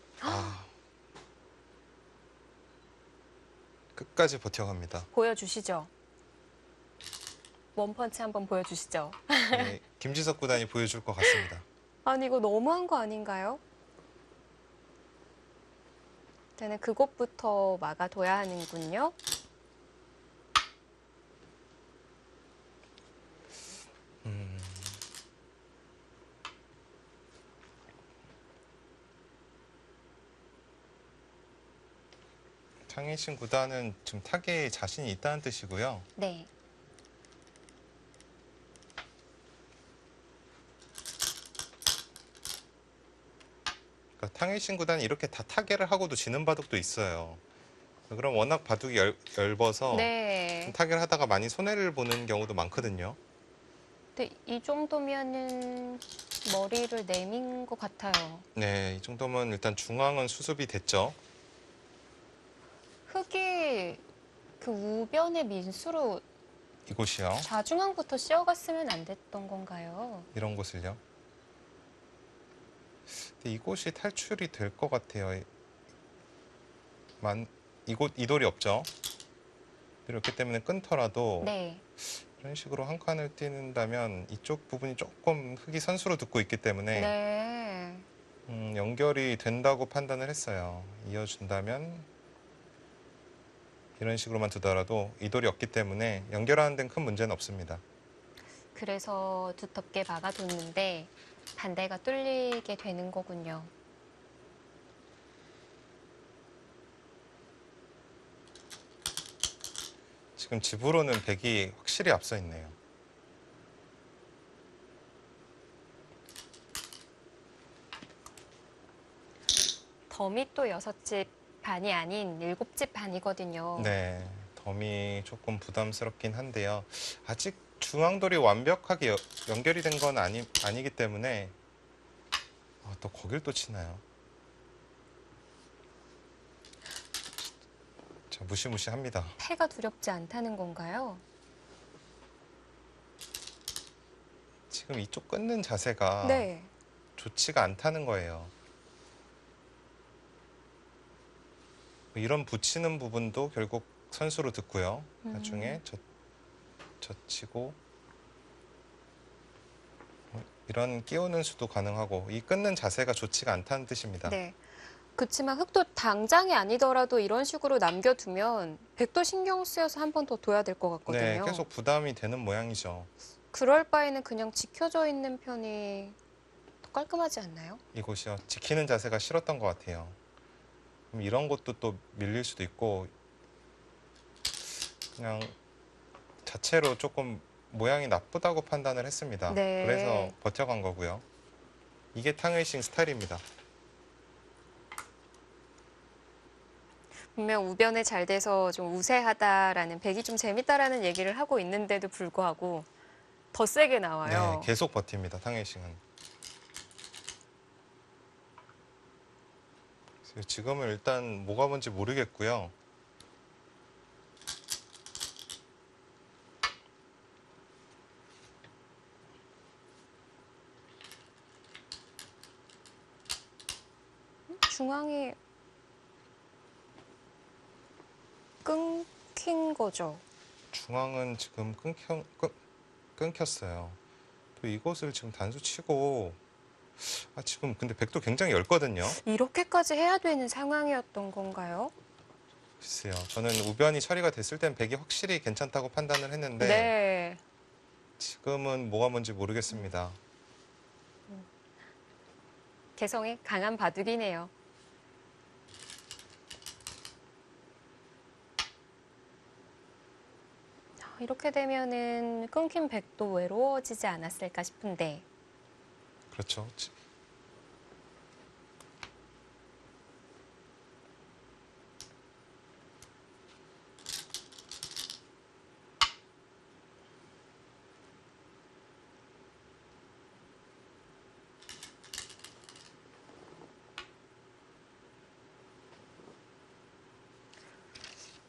끝까지 버텨갑니다. 보여주시죠. 원펀치 한번 보여주시죠. 네, 김지석 구단이 보여줄 것 같습니다. 아니 이거 너무한 거 아닌가요? 저는 그곳부터 막아둬야 하는군요. 탕웨이신 구단은 지금 타계에 자신이 있다는 뜻이고요. 네. 그러니까 탕웨이신 구단이 이렇게 다 타계를 하고도 지는 바둑도 있어요. 그럼 워낙 바둑이 얇아서 네. 타계를 하다가 많이 손해를 보는 경우도 많거든요. 근데 이 정도면은 머리를 내민 것 같아요. 네, 이 정도면 일단 중앙은 수습이 됐죠. 흙이 그 우변의 민수로 이곳이요. 좌중앙부터 씌어갔으면 안 됐던 건가요? 이런 곳을요. 근데 이곳이 탈출이 될 것 같아요. 이 돌이 없죠. 이렇기 때문에 끊더라도 네. 이런 식으로 한 칸을 띄는다면 이쪽 부분이 조금 흙이 선수로 듣고 있기 때문에 네. 연결이 된다고 판단을 했어요. 이어준다면 이런 식으로만 두더라도 이 돌이 없기 때문에 연결하는 데는 큰 문제는 없습니다. 그래서 두텁게 막아뒀는데 반대가 뚫리게 되는 거군요. 지금 집으로는 백이 확실히 앞서 있네요. 덤이 또 6집 반이 아닌 7집 반이거든요. 네, 덤이 조금 부담스럽긴 한데요. 아직 중앙돌이 완벽하게 연결이 된 건 아니기 때문에 또 거길 또 치나요. 자, 무시무시합니다. 패가 두렵지 않다는 건가요? 지금 이쪽 끊는 자세가 네. 좋지가 않다는 거예요. 이런 붙이는 부분도 결국 선수로 듣고요. 나중에 젖히고 이런 끼우는 수도 가능하고 이 끊는 자세가 좋지가 않다는 뜻입니다. 네. 그치만 흑도 당장이 아니더라도 이런 식으로 남겨두면 백도 신경 쓰여서 한 번 더 둬야 될 것 같거든요. 네, 계속 부담이 되는 모양이죠. 그럴 바에는 그냥 지켜져 있는 편이 더 깔끔하지 않나요? 이곳이요. 지키는 자세가 싫었던 것 같아요. 그럼 이런 것도 또 밀릴 수도 있고 그냥 자체로 조금 모양이 나쁘다고 판단을 했습니다. 네. 그래서 버텨간 거고요. 이게 탕웨이싱 스타일입니다. 분명 우변에 잘 돼서 좀 우세하다라는 백이 좀 재밌다라는 얘기를 하고 있는데도 불구하고 더 세게 나와요. 네, 계속 버팁니다. 탕웨이싱은. 지금은 일단 뭐가 뭔지 모르겠고요. 중앙이 끊긴 거죠. 중앙은 지금 끊겼어요. 또 이곳을 지금 단수 치고 지금 근데 백도 굉장히 얇거든요. 이렇게까지 해야 되는 상황이었던 건가요? 글쎄요. 저는 우변이 처리가 됐을 땐 백이 확실히 괜찮다고 판단을 했는데 네. 지금은 뭐가 뭔지 모르겠습니다. 개성이 강한 바둑이네요. 이렇게 되면은 끊긴 백도 외로워지지 않았을까 싶은데. 그렇죠.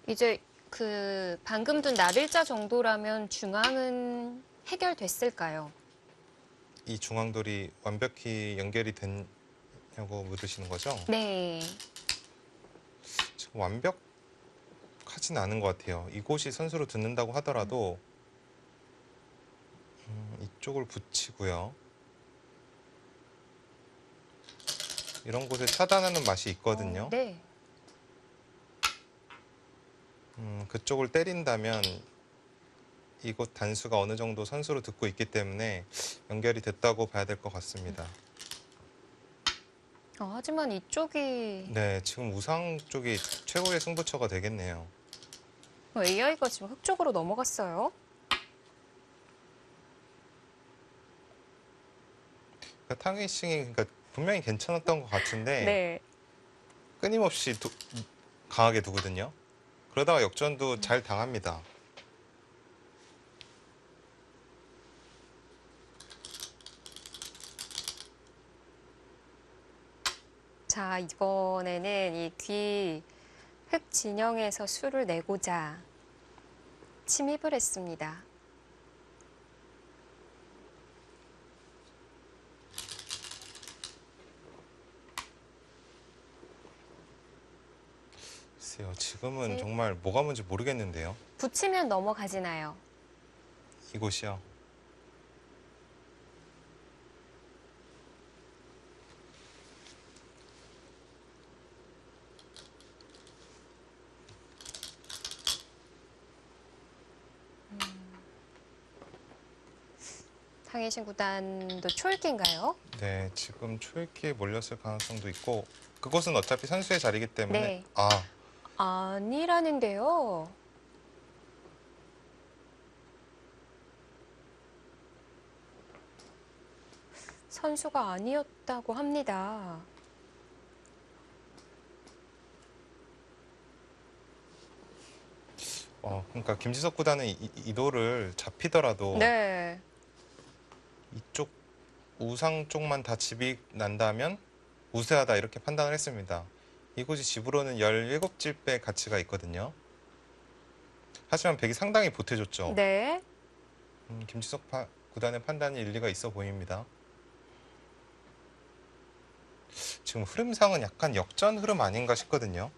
이제 그 방금 둔 나빌자 정도라면 중앙은 해결됐을까요? 이 중앙돌이 완벽히 연결이 됐냐고 물으시는 거죠? 네. 지금 완벽하진 않은 것 같아요. 이곳이 선수로 듣는다고 하더라도 이쪽을 붙이고요. 이런 곳에 차단하는 맛이 있거든요. 네. 그쪽을 때린다면 이곳 단수가 어느 정도 선수로 듣고 있기 때문에 연결이 됐다고 봐야 될 것 같습니다. 하지만 이쪽이 네, 지금 우상 쪽이 최고의 승부처가 되겠네요. AI가 지금 흑 쪽으로 넘어갔어요. 그러니까 탕웨이싱이 그러니까 분명히 괜찮았던 것 같은데 네. 끊임없이 강하게 두거든요. 그러다가 역전도 잘 당합니다. 자, 이번에는 이 귀 흑 진영에서 수를 내고자 침입을 했습니다. 지금은 정말 뭐가 뭔지 모르겠는데요. 붙이면 넘어가지나요? 이곳이요. 탕해신 구단도 초읽기인가요? 네, 지금 초읽기에 몰렸을 가능성도 있고 그곳은 어차피 선수의 자리이기 때문에 네. 아, 아니라는데요. 선수가 아니었다고 합니다. 그러니까 김지석 구단은 이도를 잡히더라도 네. 이쪽 우상 쪽만 다 집이 난다면 우세하다 이렇게 판단을 했습니다. 이곳이 집으로는 17집의 가치가 있거든요. 하지만 백이 상당히 보태줬죠. 네. 김지석 구단의 판단이 일리가 있어 보입니다. 지금 흐름상은 약간 역전 흐름 아닌가 싶거든요.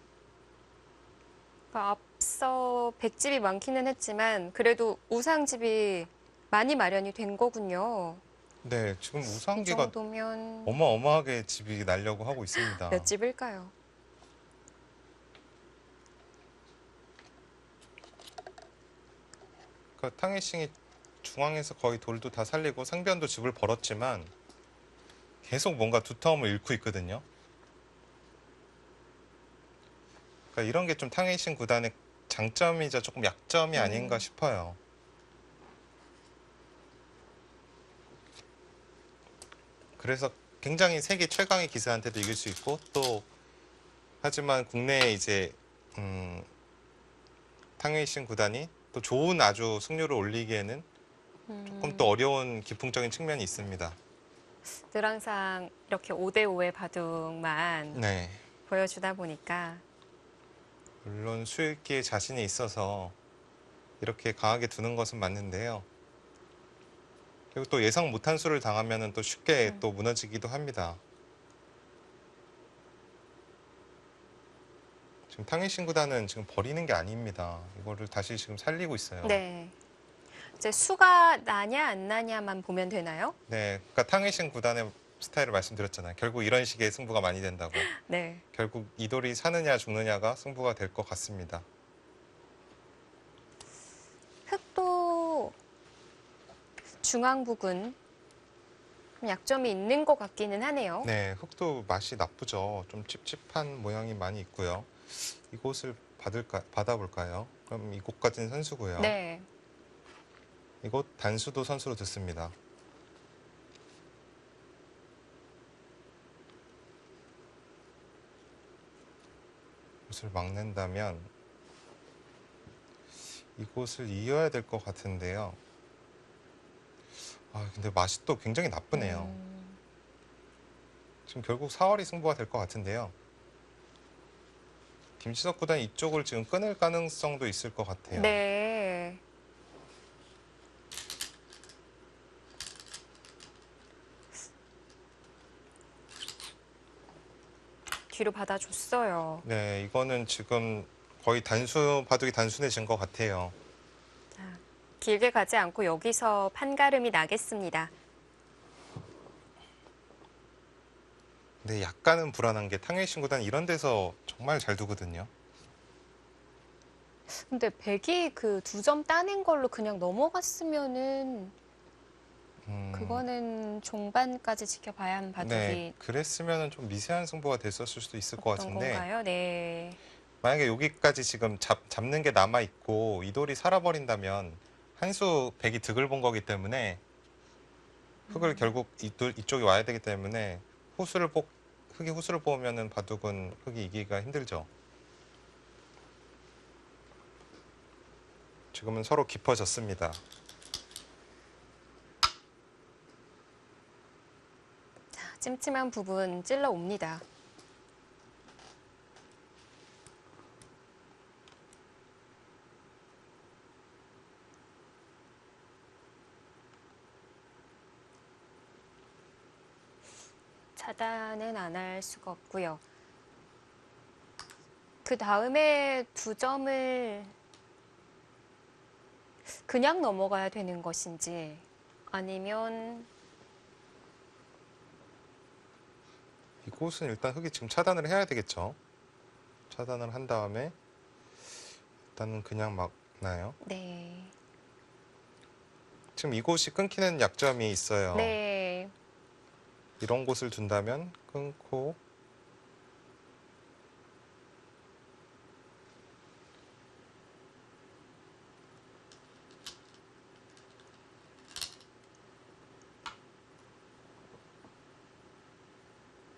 그러니까 앞서 백집이 많기는 했지만 그래도 우상집이 많이 마련이 된 거군요. 네, 지금 이 우상기가 정도면 어마어마하게 집이 날려고 하고 있습니다. 몇 집일까요? 그러니까 탕해싱이 중앙에서 거의 돌도 다 살리고 상변도 집을 벌었지만 계속 뭔가 두터움을 잃고 있거든요. 그러니까 이런 게 좀 탕해싱 구단의 장점이자 조금 약점이 아닌가 싶어요. 그래서 굉장히 세계 최강의 기사한테도 이길 수 있고 또 하지만 국내에 이제 탕웨이신 구단이 또 좋은 아주 승률을 올리기에는 조금 또 어려운 기풍적인 측면이 있습니다. 늘 항상 이렇게 5대5의 바둑만 네. 보여주다 보니까 물론 수익기에 자신이 있어서 이렇게 강하게 두는 것은 맞는데요. 그리고 또 예상 못한 수를 당하면 또 쉽게 또 무너지기도 합니다. 지금 탕웨이신 구단은 지금 버리는 게 아닙니다. 이거를 다시 지금 살리고 있어요. 네. 이제 수가 나냐 안 나냐만 보면 되나요? 네, 그러니까 탕웨이신 구단의 스타일을 말씀드렸잖아요. 결국 이런 식의 승부가 많이 된다고. 네. 결국 이 돌이 사느냐 죽느냐가 승부가 될 것 같습니다. 흑도 중앙 부근 좀 약점이 있는 것 같기는 하네요. 네, 흙도 맛이 나쁘죠. 좀 찝찝한 모양이 많이 있고요. 이곳을 받아볼까요? 그럼 이곳까지는 선수고요. 네. 이곳 단수도 선수로 듣습니다. 이곳을 막는다면 이곳을 이어야 될 것 같은데요. 근데 맛이 또 굉장히 나쁘네요. 지금 결국 4월이 승부가 될 것 같은데요. 김시석 구단 이쪽을 지금 끊을 가능성도 있을 것 같아요. 네. 뒤로 받아줬어요. 네, 이거는 지금 거의 바둑이 단순해진 것 같아요. 자, 길게 가지 않고 여기서 판가름이 나겠습니다. 근데 약간은 불안한 게 탕웨이신 구단 이런 데서 정말 잘 두거든요. 근데 백이 그 2점 따낸 걸로 그냥 넘어갔으면은 그거는 종반까지 지켜봐야 하는 바둑이 네, 그랬으면 좀 미세한 승부가 됐었을 수도 있을 것 어떤 같은데 건가요? 네. 만약에 여기까지 지금 잡는 게 남아 있고 이 돌이 살아버린다면 한 수 백이 득을 본 거기 때문에 흙을 결국 이쪽이 와야 되기 때문에 흙이 후수를 뽑으면은 바둑은 흙이 이기기가 힘들죠. 지금은 서로 깊어졌습니다. 자, 찜찜한 부분 찔러 옵니다. 차단은 안 할 수가 없고요. 그 다음에 두 점을 그냥 넘어가야 되는 것인지 아니면 이곳은 일단 흙이 지금 차단을 해야 되겠죠. 차단을 한 다음에 일단은 그냥 막나요. 네. 지금 이곳이 끊기는 약점이 있어요. 네. 이런 곳을 둔다면 끊고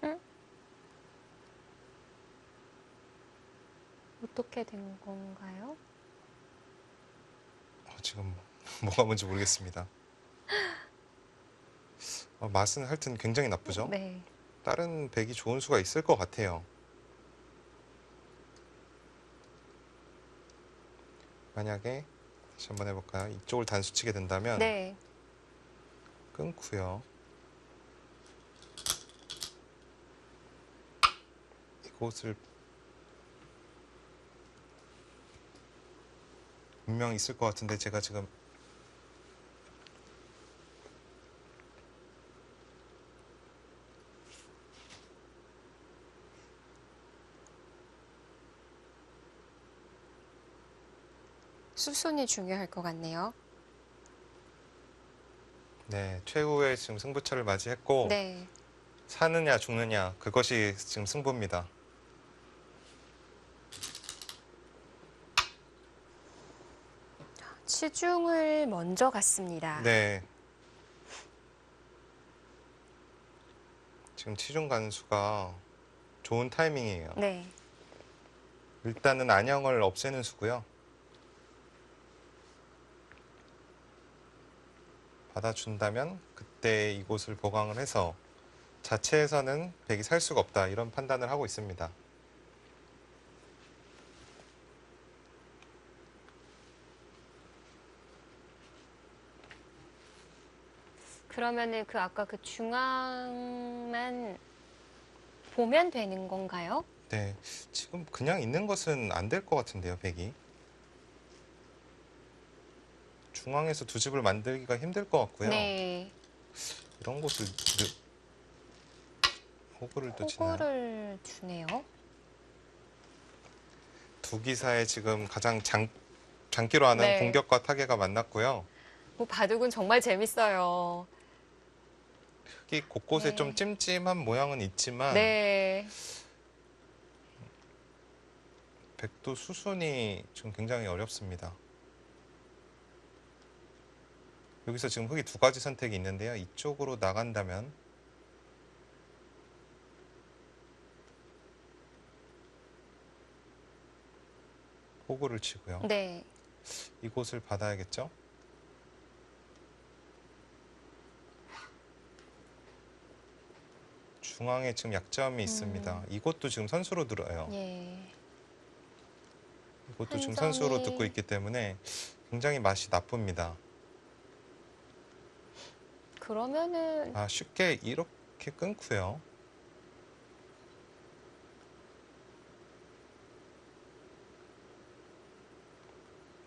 응? 어떻게 된 건가요? 지금 뭐가 뭔지 모르겠습니다. 맛은 하여튼 굉장히 나쁘죠. 네. 다른 백이 좋은 수가 있을 것 같아요. 만약에 다시 한번 해볼까요? 이쪽을 단수치게 된다면 네. 끊고요. 이곳을 분명 있을 것 같은데 제가 지금 수순이 중요할 것 같네요. 네, 최후의 지금 승부처를 맞이했고 네. 사느냐 죽느냐 그것이 지금 승부입니다. 치중을 먼저 갔습니다. 네, 지금 치중 간수가 좋은 타이밍이에요. 네. 일단은 안형을 없애는 수고요. 받아준다면 그때 이곳을 보강을 해서 자체에서는 백이 살 수가 없다 이런 판단을 하고 있습니다. 그러면은 그 아까 그 중앙만 보면 되는 건가요? 네, 지금 그냥 있는 것은 안 될 것 같은데요, 백이. 중앙에서 두 집을 만들기가 힘들 것 같고요. 네. 이런 곳을 호구를 또 치나요? 호구를 주네요. 두 기사의 지금 가장 장기로 하는 네. 공격과 타개가 만났고요. 뭐 바둑은 정말 재밌어요. 흙이 곳곳에 네. 좀 찜찜한 모양은 있지만 네. 백도 수순이 지금 굉장히 어렵습니다. 여기서 지금 흙이 두 가지 선택이 있는데요. 이쪽으로 나간다면 호구를 치고요. 네. 이곳을 받아야겠죠? 중앙에 지금 약점이 있습니다. 이곳도 지금 선수로 들어요. 예. 이것도 한 지금 점이- 선수로 듣고 있기 때문에 굉장히 맛이 나쁩니다. 그러면은 쉽게 이렇게 끊고요.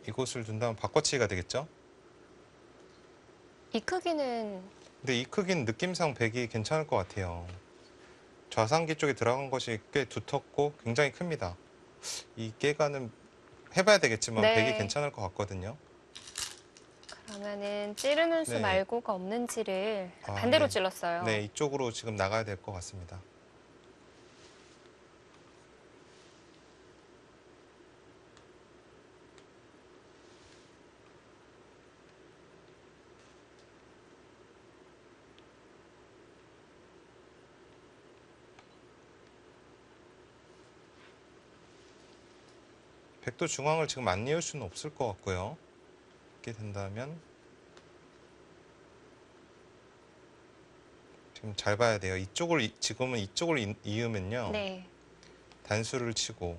이곳을 둔다면 바꿔치기가 되겠죠? 이 크기는 근데 이 크기는 느낌상 백이 괜찮을 것 같아요. 좌상기 쪽에 들어간 것이 꽤 두텁고 굉장히 큽니다. 이 깨가는 해봐야 되겠지만 네. 백이 괜찮을 것 같거든요. 그러면은 찌르는 수 네. 말고가 없는지를 아, 반대로 네. 찔렀어요. 네, 이쪽으로 지금 나가야 될 것 같습니다. 백도 중앙을 지금 안 이을 수는 없을 것 같고요. 이렇게 된다면 지금 잘 봐야 돼요. 지금은 이쪽을 이으면요. 네. 단수를 치고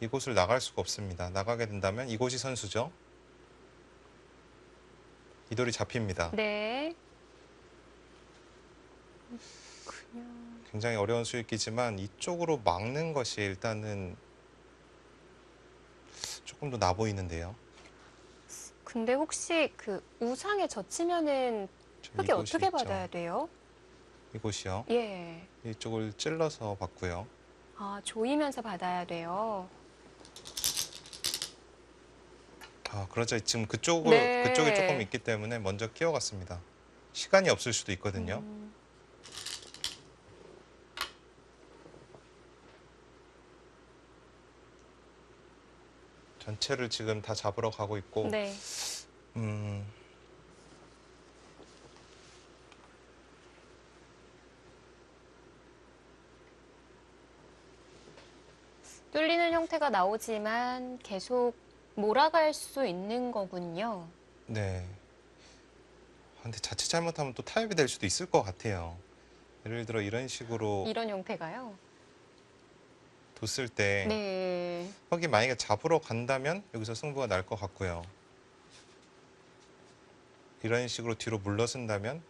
이곳을 나갈 수가 없습니다. 나가게 된다면 이곳이 선수죠. 이 돌이 잡힙니다. 네. 굉장히 어려운 수익이지만 이쪽으로 막는 것이 일단은 조금 더 나 보이는데요. 근데 혹시 그 우상에 젖히면은 지금 흙이 이곳이 어떻게 있죠. 받아야 돼요? 이곳이요. 예. 이쪽을 찔러서 받고요. 아, 조이면서 받아야 돼요. 아, 그러죠. 지금 그쪽이 조금 네. 있기 때문에 먼저 끼워갔습니다. 시간이 없을 수도 있거든요. 음, 전체를 지금 다 잡으러 가고 있고, 네. 음, 뚫리는 형태가 나오지만 계속 몰아갈 수 있는 거군요. 네. 아, 근데 자칫 잘못하면 또 타협이 될 수도 있을 것 같아요. 예를 들어 이런 식으로 이런 형태가요. 뒀을 때 네. 턱이 만약에 잡으러 간다면 여기서 승부가 날 것 같고요. 이런 식으로 뒤로 물러선다면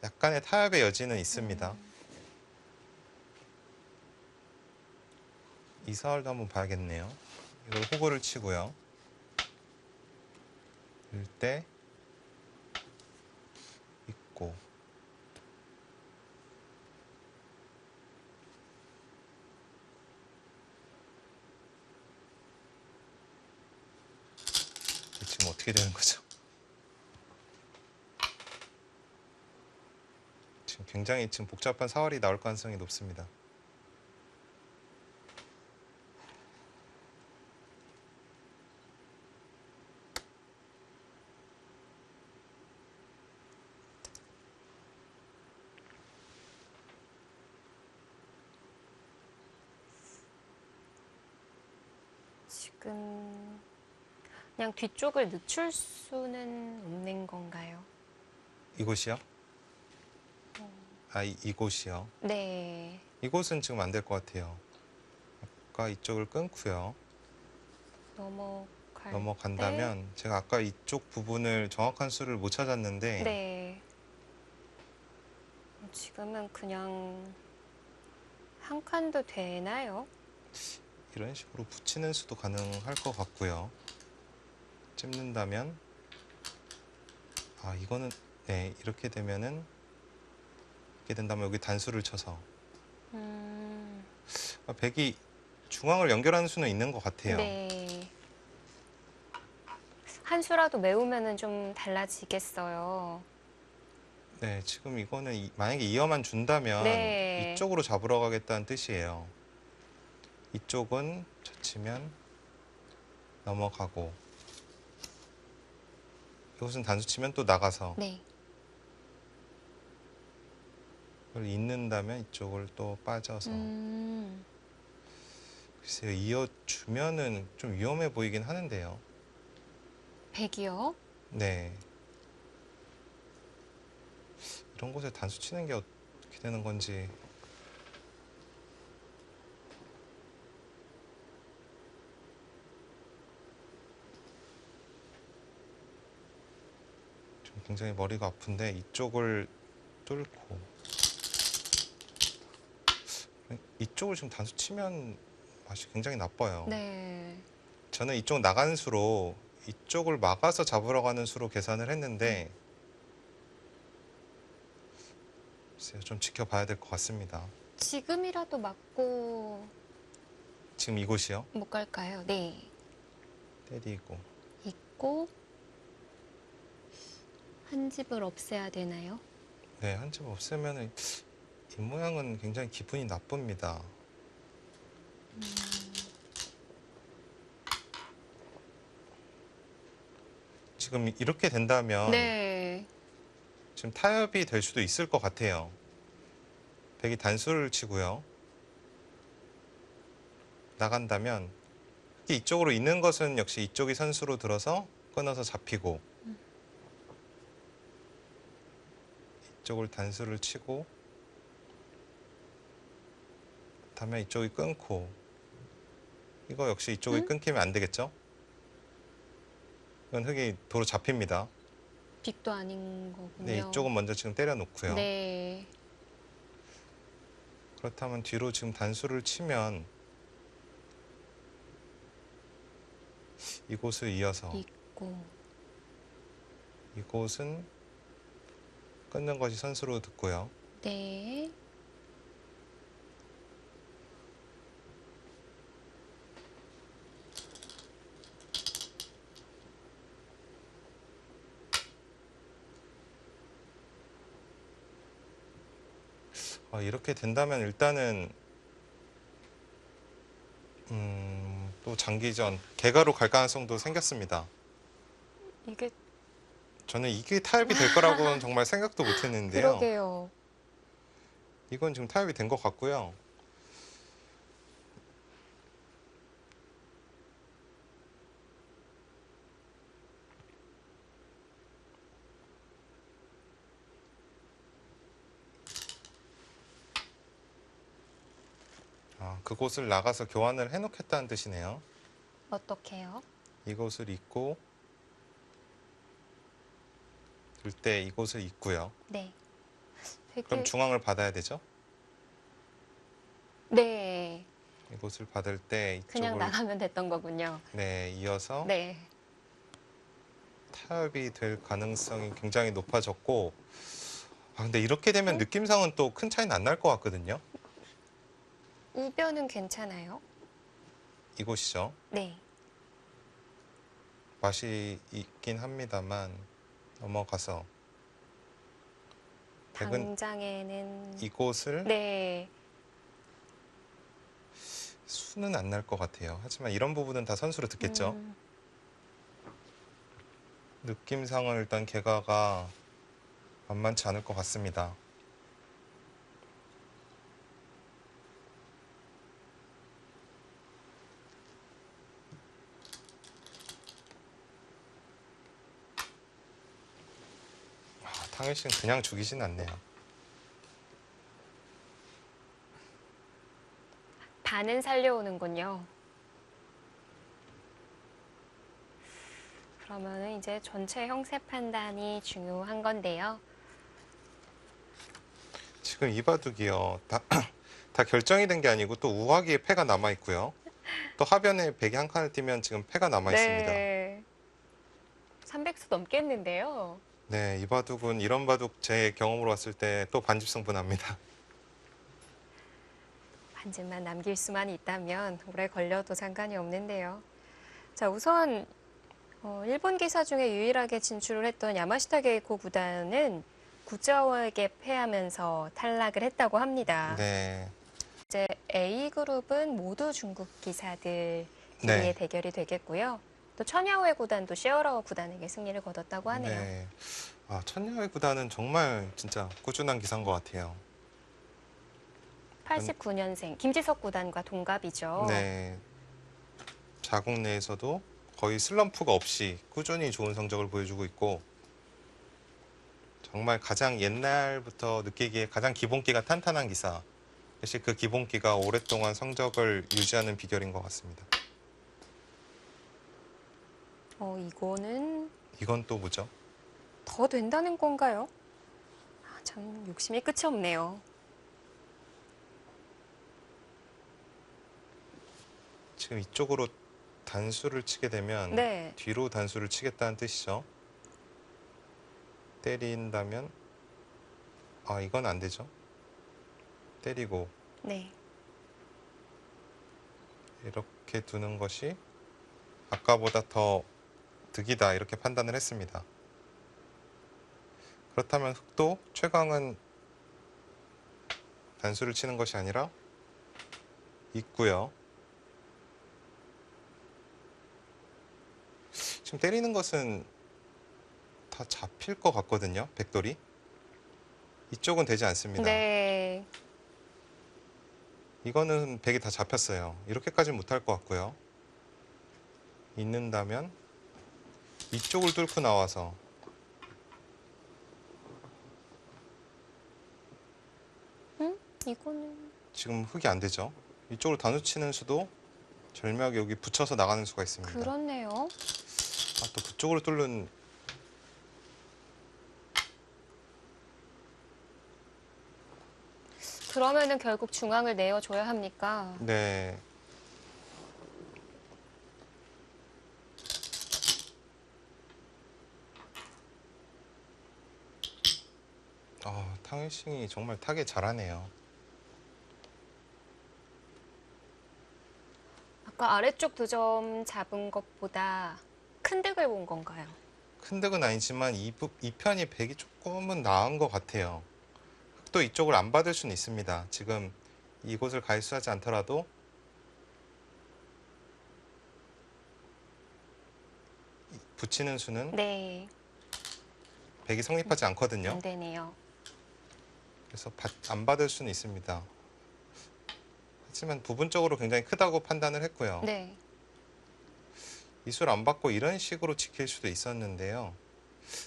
약간의 타협의 여지는 있습니다. 이 사활도 한번 봐야겠네요. 이걸 호구를 치고요. 일대 있고 지금 어떻게 되는 거죠? 지금 굉장히 지금 복잡한 사활이 나올 가능성이 높습니다. 지금 그냥 뒤쪽을 늦출 수는 없는 건가요? 이곳이요? 아, 이곳이요. 네. 이곳은 지금 안 될 것 같아요. 아까 이쪽을 끊고요. 넘어갈 때. 넘어간다면 제가 아까 이쪽 부분을 정확한 수를 못 찾았는데 네. 지금은 그냥 한 칸도 되나요? 이런 식으로 붙이는 수도 가능할 것 같고요. 찝는다면 아, 이거는 네, 이렇게 되면은 이렇게 된다면 여기 단수를 쳐서 음, 백이 중앙을 연결하는 수는 있는 것 같아요. 네. 한 수라도 메우면은 좀 달라지겠어요. 네, 지금 이거는 만약에 이어만 준다면 네. 이쪽으로 잡으러 가겠다는 뜻이에요. 이쪽은 젖히면 넘어가고 이것은 단수 치면 또 나가서 네. 그걸 잇는다면 이쪽을 또 빠져서 음, 글쎄요, 이어주면은 좀 위험해 보이긴 하는데요. 백이요? 네. 이런 곳에 단수 치는 게 어떻게 되는 건지. 좀 굉장히 머리가 아픈데 이쪽을 뚫고 이쪽을 지금 단수 치면 맛이 굉장히 나빠요. 네. 저는 이쪽 나가는 수로 이쪽을 막아서 잡으러 가는 수로 계산을 했는데 글쎄요, 좀 지켜봐야 될 것 같습니다. 지금이라도 맞고 지금 이곳이요. 못 갈까요? 네. 때리고 있고 한 집을 없애야 되나요? 네, 한 집 없애면은 이 모양은 굉장히 기분이 나쁩니다. 지금 이렇게 된다면 네. 지금 타협이 될 수도 있을 것 같아요. 백이 단수를 치고요. 나간다면 이쪽으로 있는 것은 역시 이쪽이 선수로 들어서 끊어서 잡히고 이쪽을 단수를 치고 다음에 이쪽이 끊고 이거 역시 이쪽이 끊기면 안 되겠죠? 이건 흙이 도로 잡힙니다. 빅도 아닌 거군요. 네, 이쪽은 먼저 지금 때려 놓고요. 네. 그렇다면 뒤로 지금 단수를 치면 이곳을 이어서 있고. 이곳은 끊는 것이 선수로 듣고요. 네. 이렇게 된다면 일단은 또 장기전 개가로 갈 가능성도 생겼습니다. 이게 저는 이게 타협이 될 거라고는 정말 생각도 못 했는데요. 그러게요. 이건 지금 타협이 된 것 같고요. 그곳을 나가서 교환을 해놓겠다는 뜻이네요. 어떻게요? 이곳을 잇고 들 때 이곳을 잇고요. 네. 되게 그럼 중앙을 받아야 되죠. 네. 이곳을 받을 때 그냥 이쪽을 나가면 됐던 거군요. 네, 이어서 네. 타협이 될 가능성이 굉장히 높아졌고 근데 이렇게 되면 느낌상은 또 큰 차이는 안 날 것 같거든요. 우변은 괜찮아요? 이곳이죠. 네. 맛이 있긴 합니다만 넘어가서 백은 당장에는 이곳을 네. 수는 안 날 것 같아요. 하지만 이런 부분은 다 선수로 듣겠죠. 느낌상은 일단 개가가 만만치 않을 것 같습니다. 탕일 씨는 그냥 죽이진 않네요. 반은 살려오는군요. 그러면은 이제 전체 형세 판단이 중요한 건데요. 지금 이 바둑이요. 다 결정이 된 게 아니고 또 우하기에 패가 남아 있고요. 또 하변에 백이 한 칸을 띄면 지금 패가 남아 있습니다. 네. 300수 넘겠는데요. 네, 이 바둑은 이런 바둑 제 경험으로 봤을 때 또 반집승분합니다. 반지만 남길 수만 있다면 오래 걸려도 상관이 없는데요. 자, 우선 일본 기사 중에 유일하게 진출을 했던 야마시타 게이코 구단은 구자오에게 패하면서 탈락을 했다고 합니다. 네, 이제 A그룹은 모두 중국 기사들끼리의 네. 대결이 되겠고요. 또 천야오의 구단도 셰어라오 구단에게 승리를 거뒀다고 하네요. 네. 천야의 구단은 정말 진짜 꾸준한 기사인 것 같아요. 89년생 김지석 구단과 동갑이죠. 네. 자국 내에서도 거의 슬럼프가 없이 꾸준히 좋은 성적을 보여주고 있고 정말 가장 옛날부터 느끼기에 가장 기본기가 탄탄한 기사. 사실 그 기본기가 오랫동안 성적을 유지하는 비결인 것 같습니다. 이거는 이건 또 뭐죠? 더 된다는 건가요? 참 욕심이 끝이 없네요. 지금 이쪽으로 단수를 치게 되면 네. 뒤로 단수를 치겠다는 뜻이죠. 때린다면 이건 안 되죠. 때리고 네. 이렇게 두는 것이 아까보다 더 득이다 이렇게 판단을 했습니다. 그렇다면 흑도 최강은 단수를 치는 것이 아니라 있고요. 지금 때리는 것은 다 잡힐 것 같거든요. 백돌이. 이쪽은 되지 않습니다. 네. 이거는 백이 다 잡혔어요. 이렇게까지는 못할 것 같고요. 있는다면 이쪽을 뚫고 나와서 이거는 지금 흑이 안 되죠. 이쪽으로 단수 치는 수도 절묘하게 여기 붙여서 나가는 수가 있습니다. 그렇네요. 또 그쪽으로 뚫는 그러면은 결국 중앙을 내어줘야 합니까? 네. 탕일싱이 정말 타겟 잘하네요. 아까 아래쪽 2점 잡은 것보다 큰 득을 본 건가요? 큰 득은 아니지만 이 편이 백이 조금은 나은 것 같아요. 또 이쪽을 안 받을 수는 있습니다. 지금 이곳을 가입수하지 않더라도 붙이는 수는 네, 백이 성립하지 않거든요. 안 되네요. 그래서 안 받을 수는 있습니다. 하지만 부분적으로 굉장히 크다고 판단을 했고요. 네, 이수를 안 받고 이런 식으로 지킬 수도 있었는데요.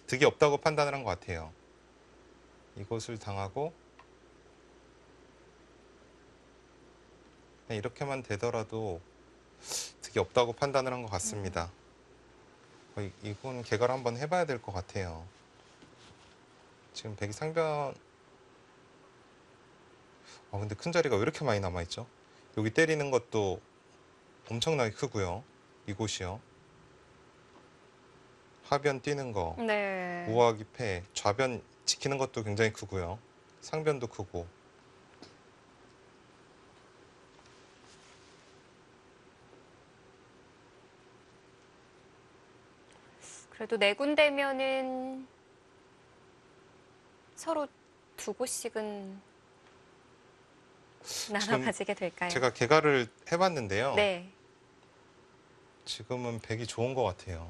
득이 없다고 판단을 한 것 같아요. 이곳을 당하고 그냥 이렇게만 되더라도 득이 없다고 판단을 한 것 같습니다. 이건 개괄 한번 해봐야 될 것 같아요. 지금 백이 상변 근데 큰 자리가 왜 이렇게 많이 남아있죠? 여기 때리는 것도 엄청나게 크고요. 이곳이요. 하변 뛰는 거, 네. 우하기 패, 좌변 지키는 것도 굉장히 크고요. 상변도 크고. 그래도 4군데면은 서로 2곳씩은 나눠 지금 가지게 될까요? 제가 개괄을 해봤는데요. 네. 지금은 백이 좋은 것 같아요.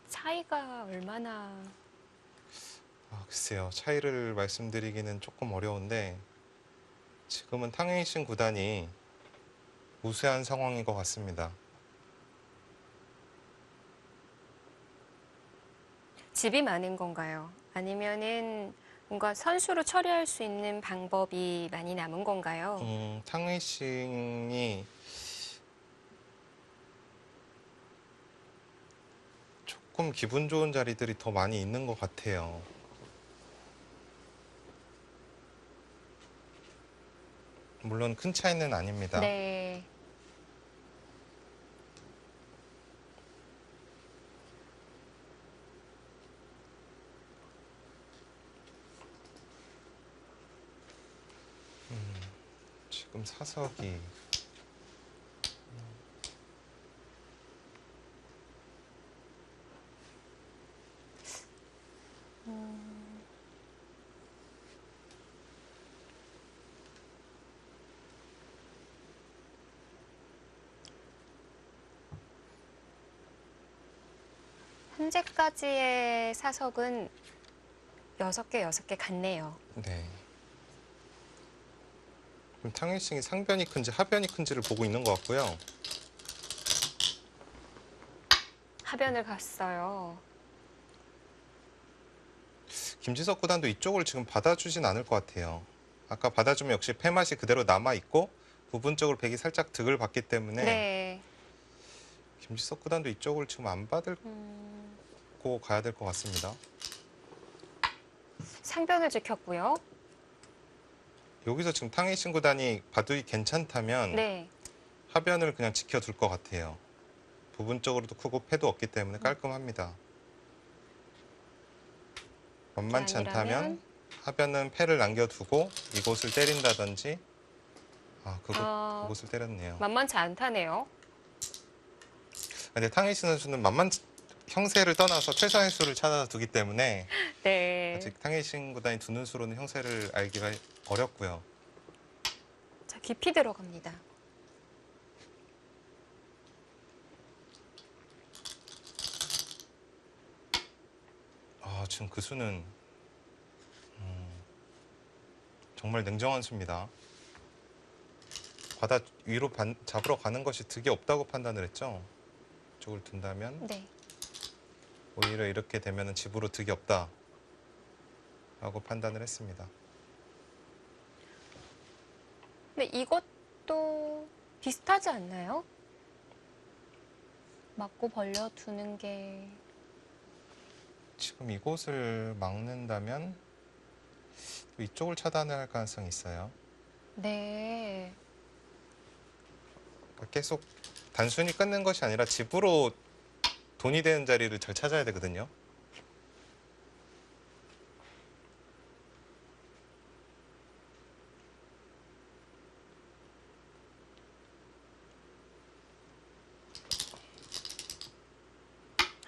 차이가 얼마나 글쎄요. 차이를 말씀드리기는 조금 어려운데 지금은 탕웨이신 구단이 우세한 상황인 것 같습니다. 집이 많은 건가요? 아니면은 뭔가 선수로 처리할 수 있는 방법이 많이 남은 건가요? 탕웨이싱이 조금 기분 좋은 자리들이 더 많이 있는 것 같아요. 물론 큰 차이는 아닙니다. 네. 지금 사석이 현재까지의 사석은 6개 같네요. 네. 그럼 탕웨이싱이 상변이 큰지 하변이 큰지를 보고 있는 것 같고요. 하변을 갔어요. 김지석 구단도 이쪽을 지금 받아주진 않을 것 같아요. 아까 받아주면 역시 패맛이 그대로 남아있고 부분적으로 백이 살짝 득을 받기 때문에 네. 김지석 구단도 이쪽을 지금 안 받고 가야 될 것 같습니다. 상변을 지켰고요. 여기서 지금 탕웨이신 구단이 바둑이 괜찮다면 네. 하변을 그냥 지켜둘 것 같아요. 부분적으로도 크고 패도 없기 때문에 깔끔합니다. 만만치 아니라면? 않다면 하변은 패를 남겨두고 이곳을 때린다든지 그곳을 때렸네요. 만만치 않다네요. 근데 탕웨이신 선수는 형세를 떠나서 최선의 수를 찾아두기 때문에 네. 아직 탕웨이신 구단이 두는 수로는 형세를 알기가 어렵고요. 자, 깊이 들어갑니다. 지금 그 수는 정말 냉정한 수입니다. 바다 위로 잡으러 가는 것이 득이 없다고 판단을 했죠. 이쪽을 둔다면 네. 오히려 이렇게 되면 집으로 득이 없다 라고 판단을 했습니다. 근데 이것도 비슷하지 않나요? 맞고 벌려 두는 게 지금 이곳을 막는다면 또 이쪽을 차단을 할 가능성이 있어요. 네. 그러니까 계속 단순히 끊는 것이 아니라 집으로 돈이 되는 자리를 잘 찾아야 되거든요.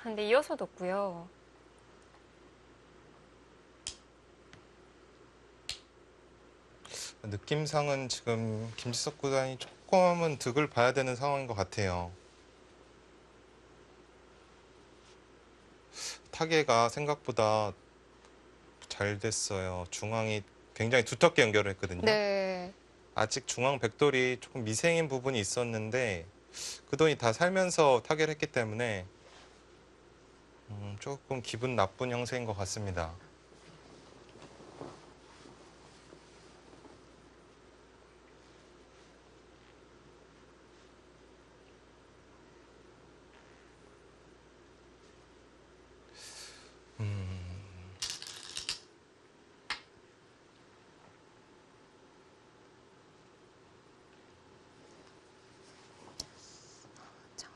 근데 이어서 뒀고요. 느낌상은 지금 김지석 구단이 조금은 득을 봐야 되는 상황인 것 같아요. 타개가 생각보다 잘 됐어요. 중앙이 굉장히 두텁게 연결을 했거든요. 네. 아직 중앙 백돌이 조금 미생인 부분이 있었는데 그 돈이 다 살면서 타개를 했기 때문에 조금 기분 나쁜 형세인 것 같습니다.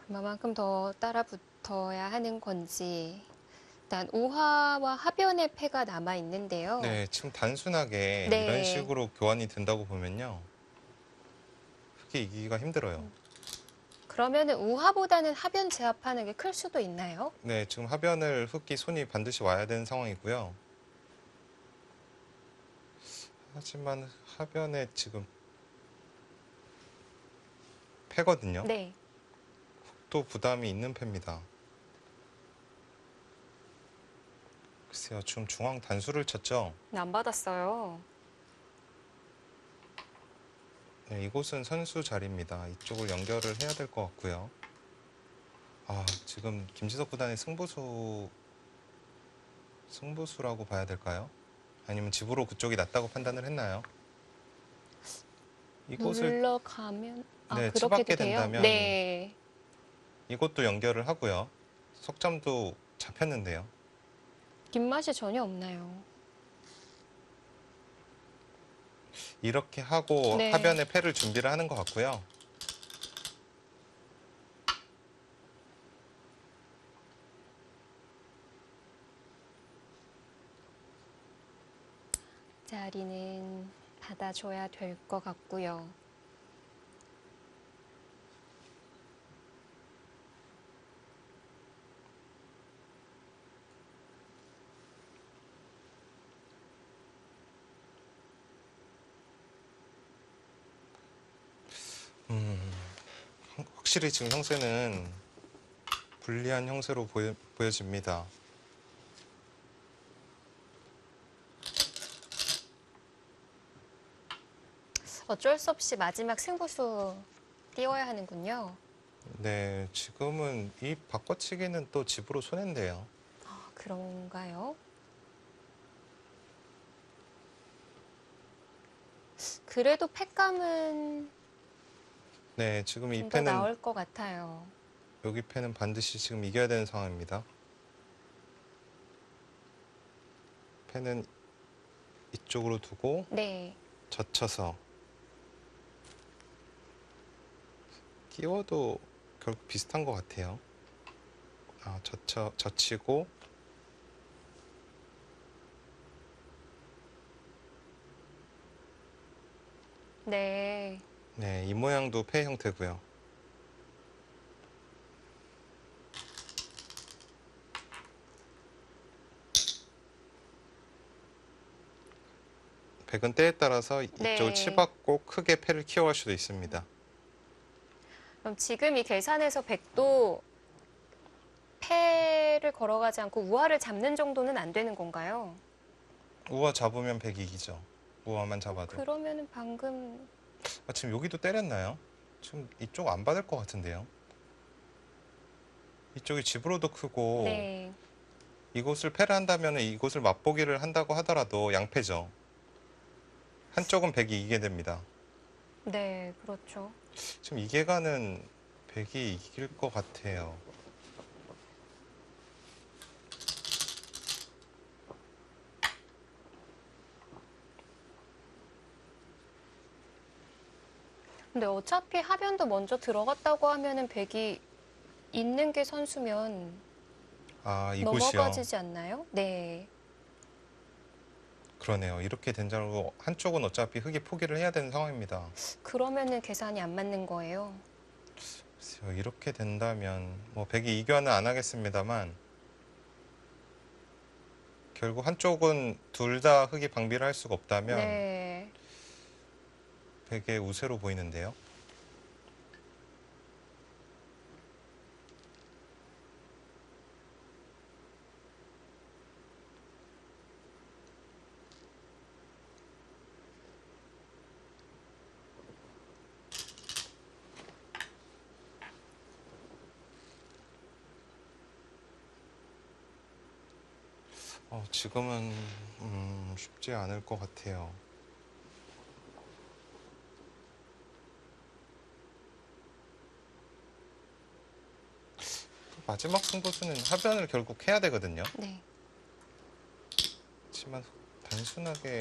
얼마만큼 더 따라붙어야 하는 건지. 일단 우하와 하변의 패가 남아 있는데요. 네, 지금 단순하게 네. 이런 식으로 교환이 된다고 보면요. 크게 이기기가 힘들어요. 그러면은 우하보다는 하변 제압하는 게 클 수도 있나요? 네, 지금 하변을 흑기 손이 반드시 와야 되는 상황이고요. 하지만 하변에 지금 패거든요. 네. 또 부담이 있는 패입니다. 글쎄요, 지금 중앙 단수를 쳤죠. 안 받았어요. 네, 이곳은 선수 자리입니다. 이쪽을 연결을 해야 될 것 같고요. 아, 지금 김지석 구단의 승부수라고 봐야 될까요? 아니면 집으로 그쪽이 낫다고 판단을 했나요? 이곳을 물러가면 네, 그렇게도 치받게 돼요? 된다면 네. 이것도 연결을 하고요. 석점도 잡혔는데요. 뒷맛이 전혀 없나요? 이렇게 하고 네. 하변에 패를 준비를 하는 것 같고요. 자리는 받아줘야 될 것 같고요. 확실히 지금 형세는 불리한 형세로 보여집니다. 어쩔 수 없이 마지막 승부수 띄워야 하는군요. 네, 지금은 이 바꿔치기는 또 집으로 손해인데요. 그런가요? 그래도 패감은 네, 지금 이 좀 더 패는 나을 것 같아요. 여기 패는 반드시 지금 이겨야 되는 상황입니다. 패는 이쪽으로 두고 네. 젖혀서 끼워도 결국 비슷한 것 같아요. 젖히고 네. 네, 이 모양도 패 형태고요. 백은 때에 따라서 네. 이쪽을 치받고 크게 패를 키워갈 수도 있습니다. 그럼 지금 이 계산에서 백도 패를 걸어가지 않고 우하를 잡는 정도는 안 되는 건가요? 우와 잡으면 백이 이기죠. 우와만 잡아도. 그러면은 방금 지금 여기도 때렸나요? 지금 이쪽 안 받을 것 같은데요. 이쪽이 집으로도 크고 네. 이곳을 패를 한다면 이곳을 맛보기를 한다고 하더라도 양패죠. 한쪽은 백이 이기게 됩니다. 네, 그렇죠. 지금 이 계간은 백이 이길 것 같아요. 근데 어차피 하변도 먼저 들어갔다고 하면은 백이 있는 게 선수면 아, 이곳이요. 넘어가지지 않나요? 네. 그러네요. 이렇게 된 자로 한쪽은 어차피 흙이 포기를 해야 되는 상황입니다. 그러면은 계산이 안 맞는 거예요. 글쎄요, 이렇게 된다면 뭐 백이 이교환은 안 하겠습니다만 결국 한쪽은 둘 다 흙이 방비를 할 수가 없다면 네. 백의 우세로 보이는데요. 지금은 쉽지 않을 것 같아요. 마지막 승부수는 하변을 결국 해야 되거든요. 네. 하지만 단순하게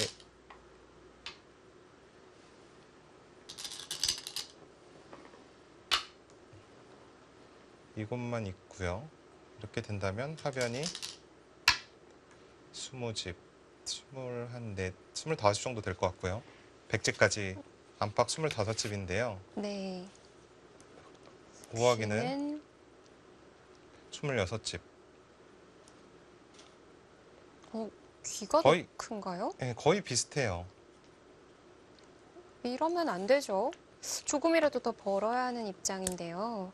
이것만 있고요. 이렇게 된다면 하변이 20집, 24, 25집 정도 될 것 같고요. 백집까지 안팎 25집인데요. 네. 우하기는 귀는 26집. 귀가 거의- 더 큰가요? 네, 거의 비슷해요. 이러면 안 되죠. 조금이라도 더 벌어야 하는 입장인데요.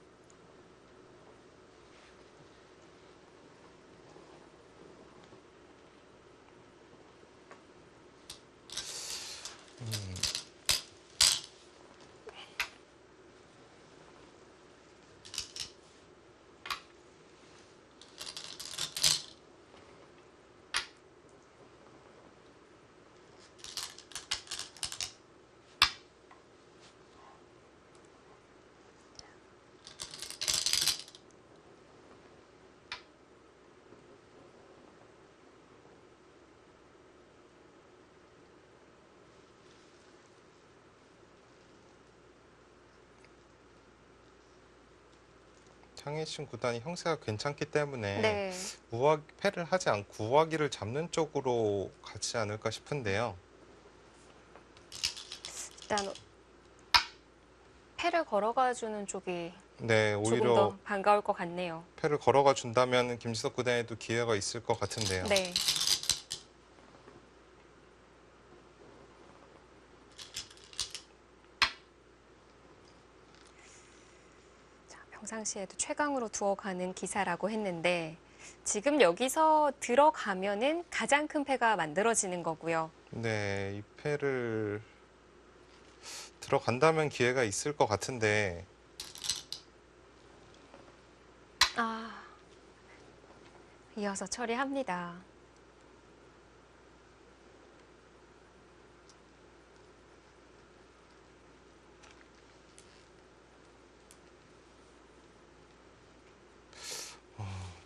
장혜신 구단이 형세가 괜찮기 때문에 네. 패를 하지 않고 우하기를 잡는 쪽으로 가지 않을까 싶은데요. 일단 패를 걸어가 주는 쪽이 네, 조금 오히려 더 반가울 것 같네요. 패를 걸어가 준다면 김지석 구단에도 기회가 있을 것 같은데요. 네. 자, 평상시에도 최강으로 두어가는 기사라고 했는데 지금 여기서 들어가면은 가장 큰 패가 만들어지는 거고요. 네, 이 패를 들어간다면 기회가 있을 것 같은데 아, 이어서 처리합니다.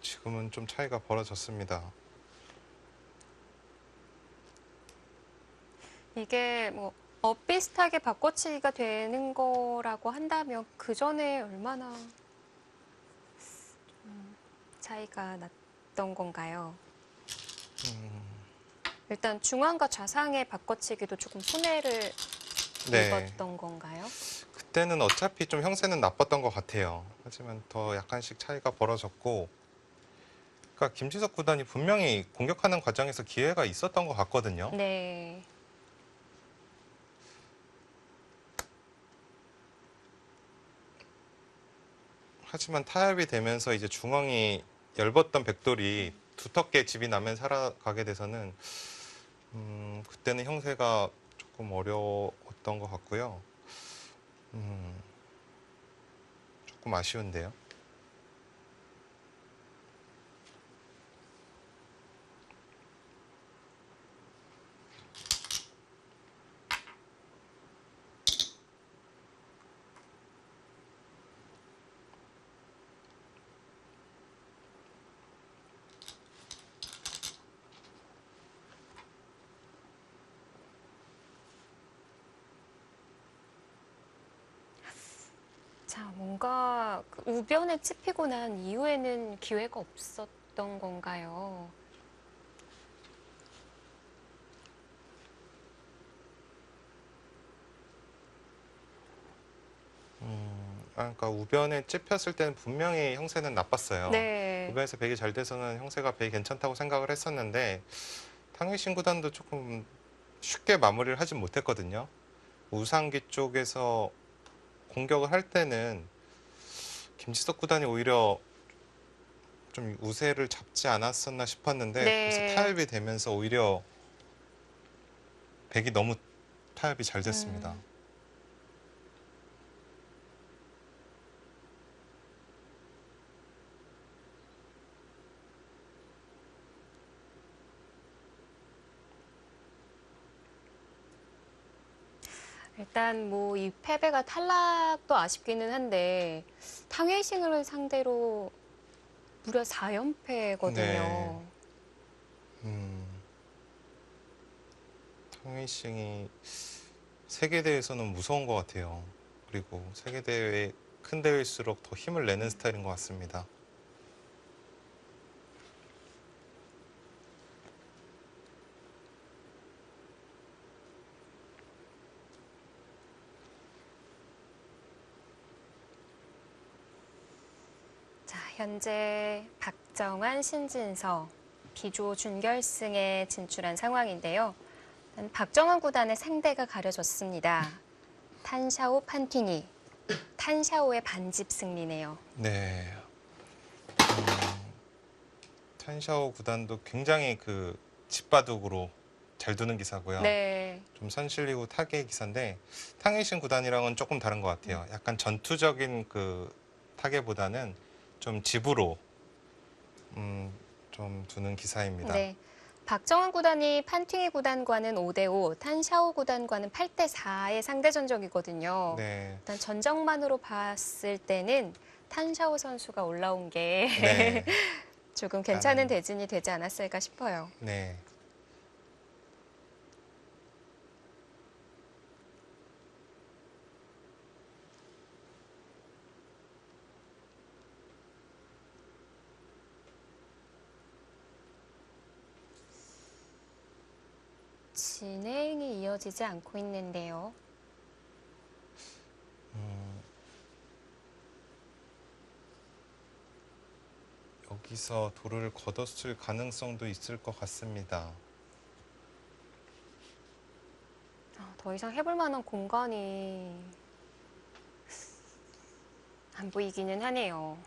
지금은 좀 차이가 벌어졌습니다. 이게 뭐 비슷하게 바꿔치기가 되는 거라고 한다면 그 전에 얼마나 차이가 났던 건가요? 일단 중앙과 좌상의 바꿔치기도 조금 손해를 네, 입었던 건가요? 그때는 어차피 좀 형세는 나빴던 것 같아요. 하지만 더 약간씩 차이가 벌어졌고, 그러니까 김지석 구단이 분명히 공격하는 과정에서 기회가 있었던 것 같거든요. 네. 하지만 타협이 되면서 이제 중앙이 얇았던 백돌이 두텁게 집이 나면 살아가게 돼서는 그때는 형세가 조금 어려웠던 것 같고요. 조금 아쉬운데요. 뭔가 그 우변에 찝히고 난 이후에는 기회가 없었던 건가요? 그러니까 우변에 찝혔을 때는 분명히 형세는 나빴어요. 네. 우변에서 배기 잘 돼서는 형세가 배기 괜찮다고 생각을 했었는데 탕웨이신 구단도 조금 쉽게 마무리를 하진 못했거든요. 우상기 쪽에서 공격을 할 때는 김지석 구단이 오히려 좀 우세를 잡지 않았었나 싶었는데 네. 그래서 타협이 되면서 오히려 백이 너무 타협이 잘 됐습니다. 일단 뭐 이 패배가 탈락도 아쉽기는 한데 탕웨이싱을 상대로 무려 4연패거든요. 네. 탕웨이싱이 세계대회에서는 무서운 것 같아요. 그리고 세계대회 큰 대회일수록 더 힘을 내는 스타일인 것 같습니다. 자, 현재 박정환, 신진서, B조 준결승에 진출한 상황인데요. 일단 박정환 구단의 상대가 가려졌습니다. 탄샤오 판팅이. 탄샤오의 반집 승리네요. 네. 탄샤오 구단도 굉장히 그 집바둑으로 잘 두는 기사고요. 네. 좀 선실리고 타계의 기사인데 탕웨이신 구단이랑은 조금 다른 것 같아요. 약간 전투적인 그 타계보다는 좀 집으로 좀 두는 기사입니다. 네. 박정환 구단이 판팅이 구단과는 5대5, 탄샤오 구단과는 8대4의 상대 전적이거든요. 네. 일단 전적만으로 봤을 때는 탄샤오 선수가 올라온 게 네. 조금 괜찮은 대진이 되지 않았을까 싶어요. 네. 진행이 이어지지 않고 있는데요. 여기서 돌을 걷었을 가능성도 있을 것 같습니다. 더 이상 해볼 만한 공간이 안 보이기는 하네요.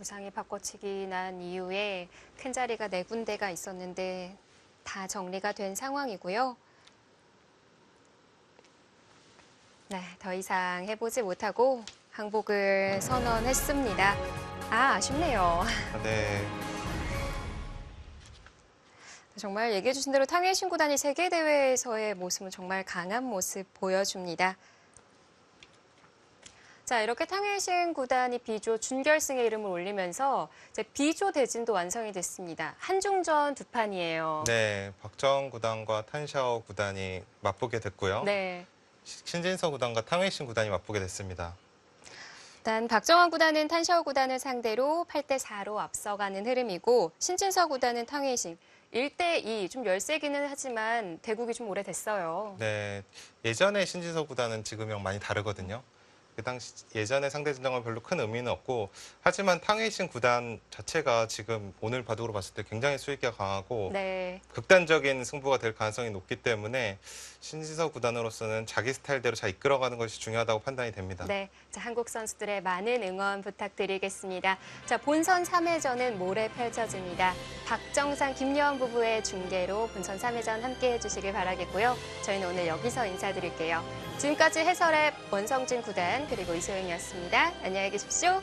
우상이 바꿔치기 난 이후에 큰 자리가 4군데가 있었는데 다 정리가 된 상황이고요. 네, 더 이상 해보지 못하고 항복을 선언했습니다. 아쉽네요. 네. 정말 얘기해 주신 대로 탕웨이신 구단이 세계대회에서의 모습은 정말 강한 모습 보여줍니다. 자, 이렇게 탕웨이신 구단이 B조 준결승에 이름을 올리면서 이제 B조 대진도 완성이 됐습니다. 한중전 두 판이에요. 네. 박정환 구단과 탄샤오 구단이 맞보게 됐고요. 네. 신진서 구단과 탕웨이신 구단이 맞보게 됐습니다. 일단 박정환 구단은 탄샤오 구단을 상대로 8대4로 앞서가는 흐름이고 신진서 구단은 탕웨이신 1대2 좀 열세기는 하지만 대국이 좀 오래됐어요. 네. 예전에 신진서 구단은 지금이랑 많이 다르거든요. 그 당시 예전의 상대전적은 별로 큰 의미는 없고 하지만 탕웨이신 구단 자체가 지금 오늘 바둑으로 봤을 때 굉장히 수익기가 강하고 네. 극단적인 승부가 될 가능성이 높기 때문에 신진서 구단으로서는 자기 스타일대로 잘 이끌어가는 것이 중요하다고 판단이 됩니다. 네, 자, 한국 선수들의 많은 응원 부탁드리겠습니다. 자, 본선 3회전은 모레 펼쳐집니다. 박정상, 김여원 부부의 중계로 본선 3회전 함께 해주시길 바라겠고요. 저희는 오늘 여기서 인사드릴게요. 지금까지 해설의 원성진 구단 그리고 이소영이었습니다. 안녕히 계십시오.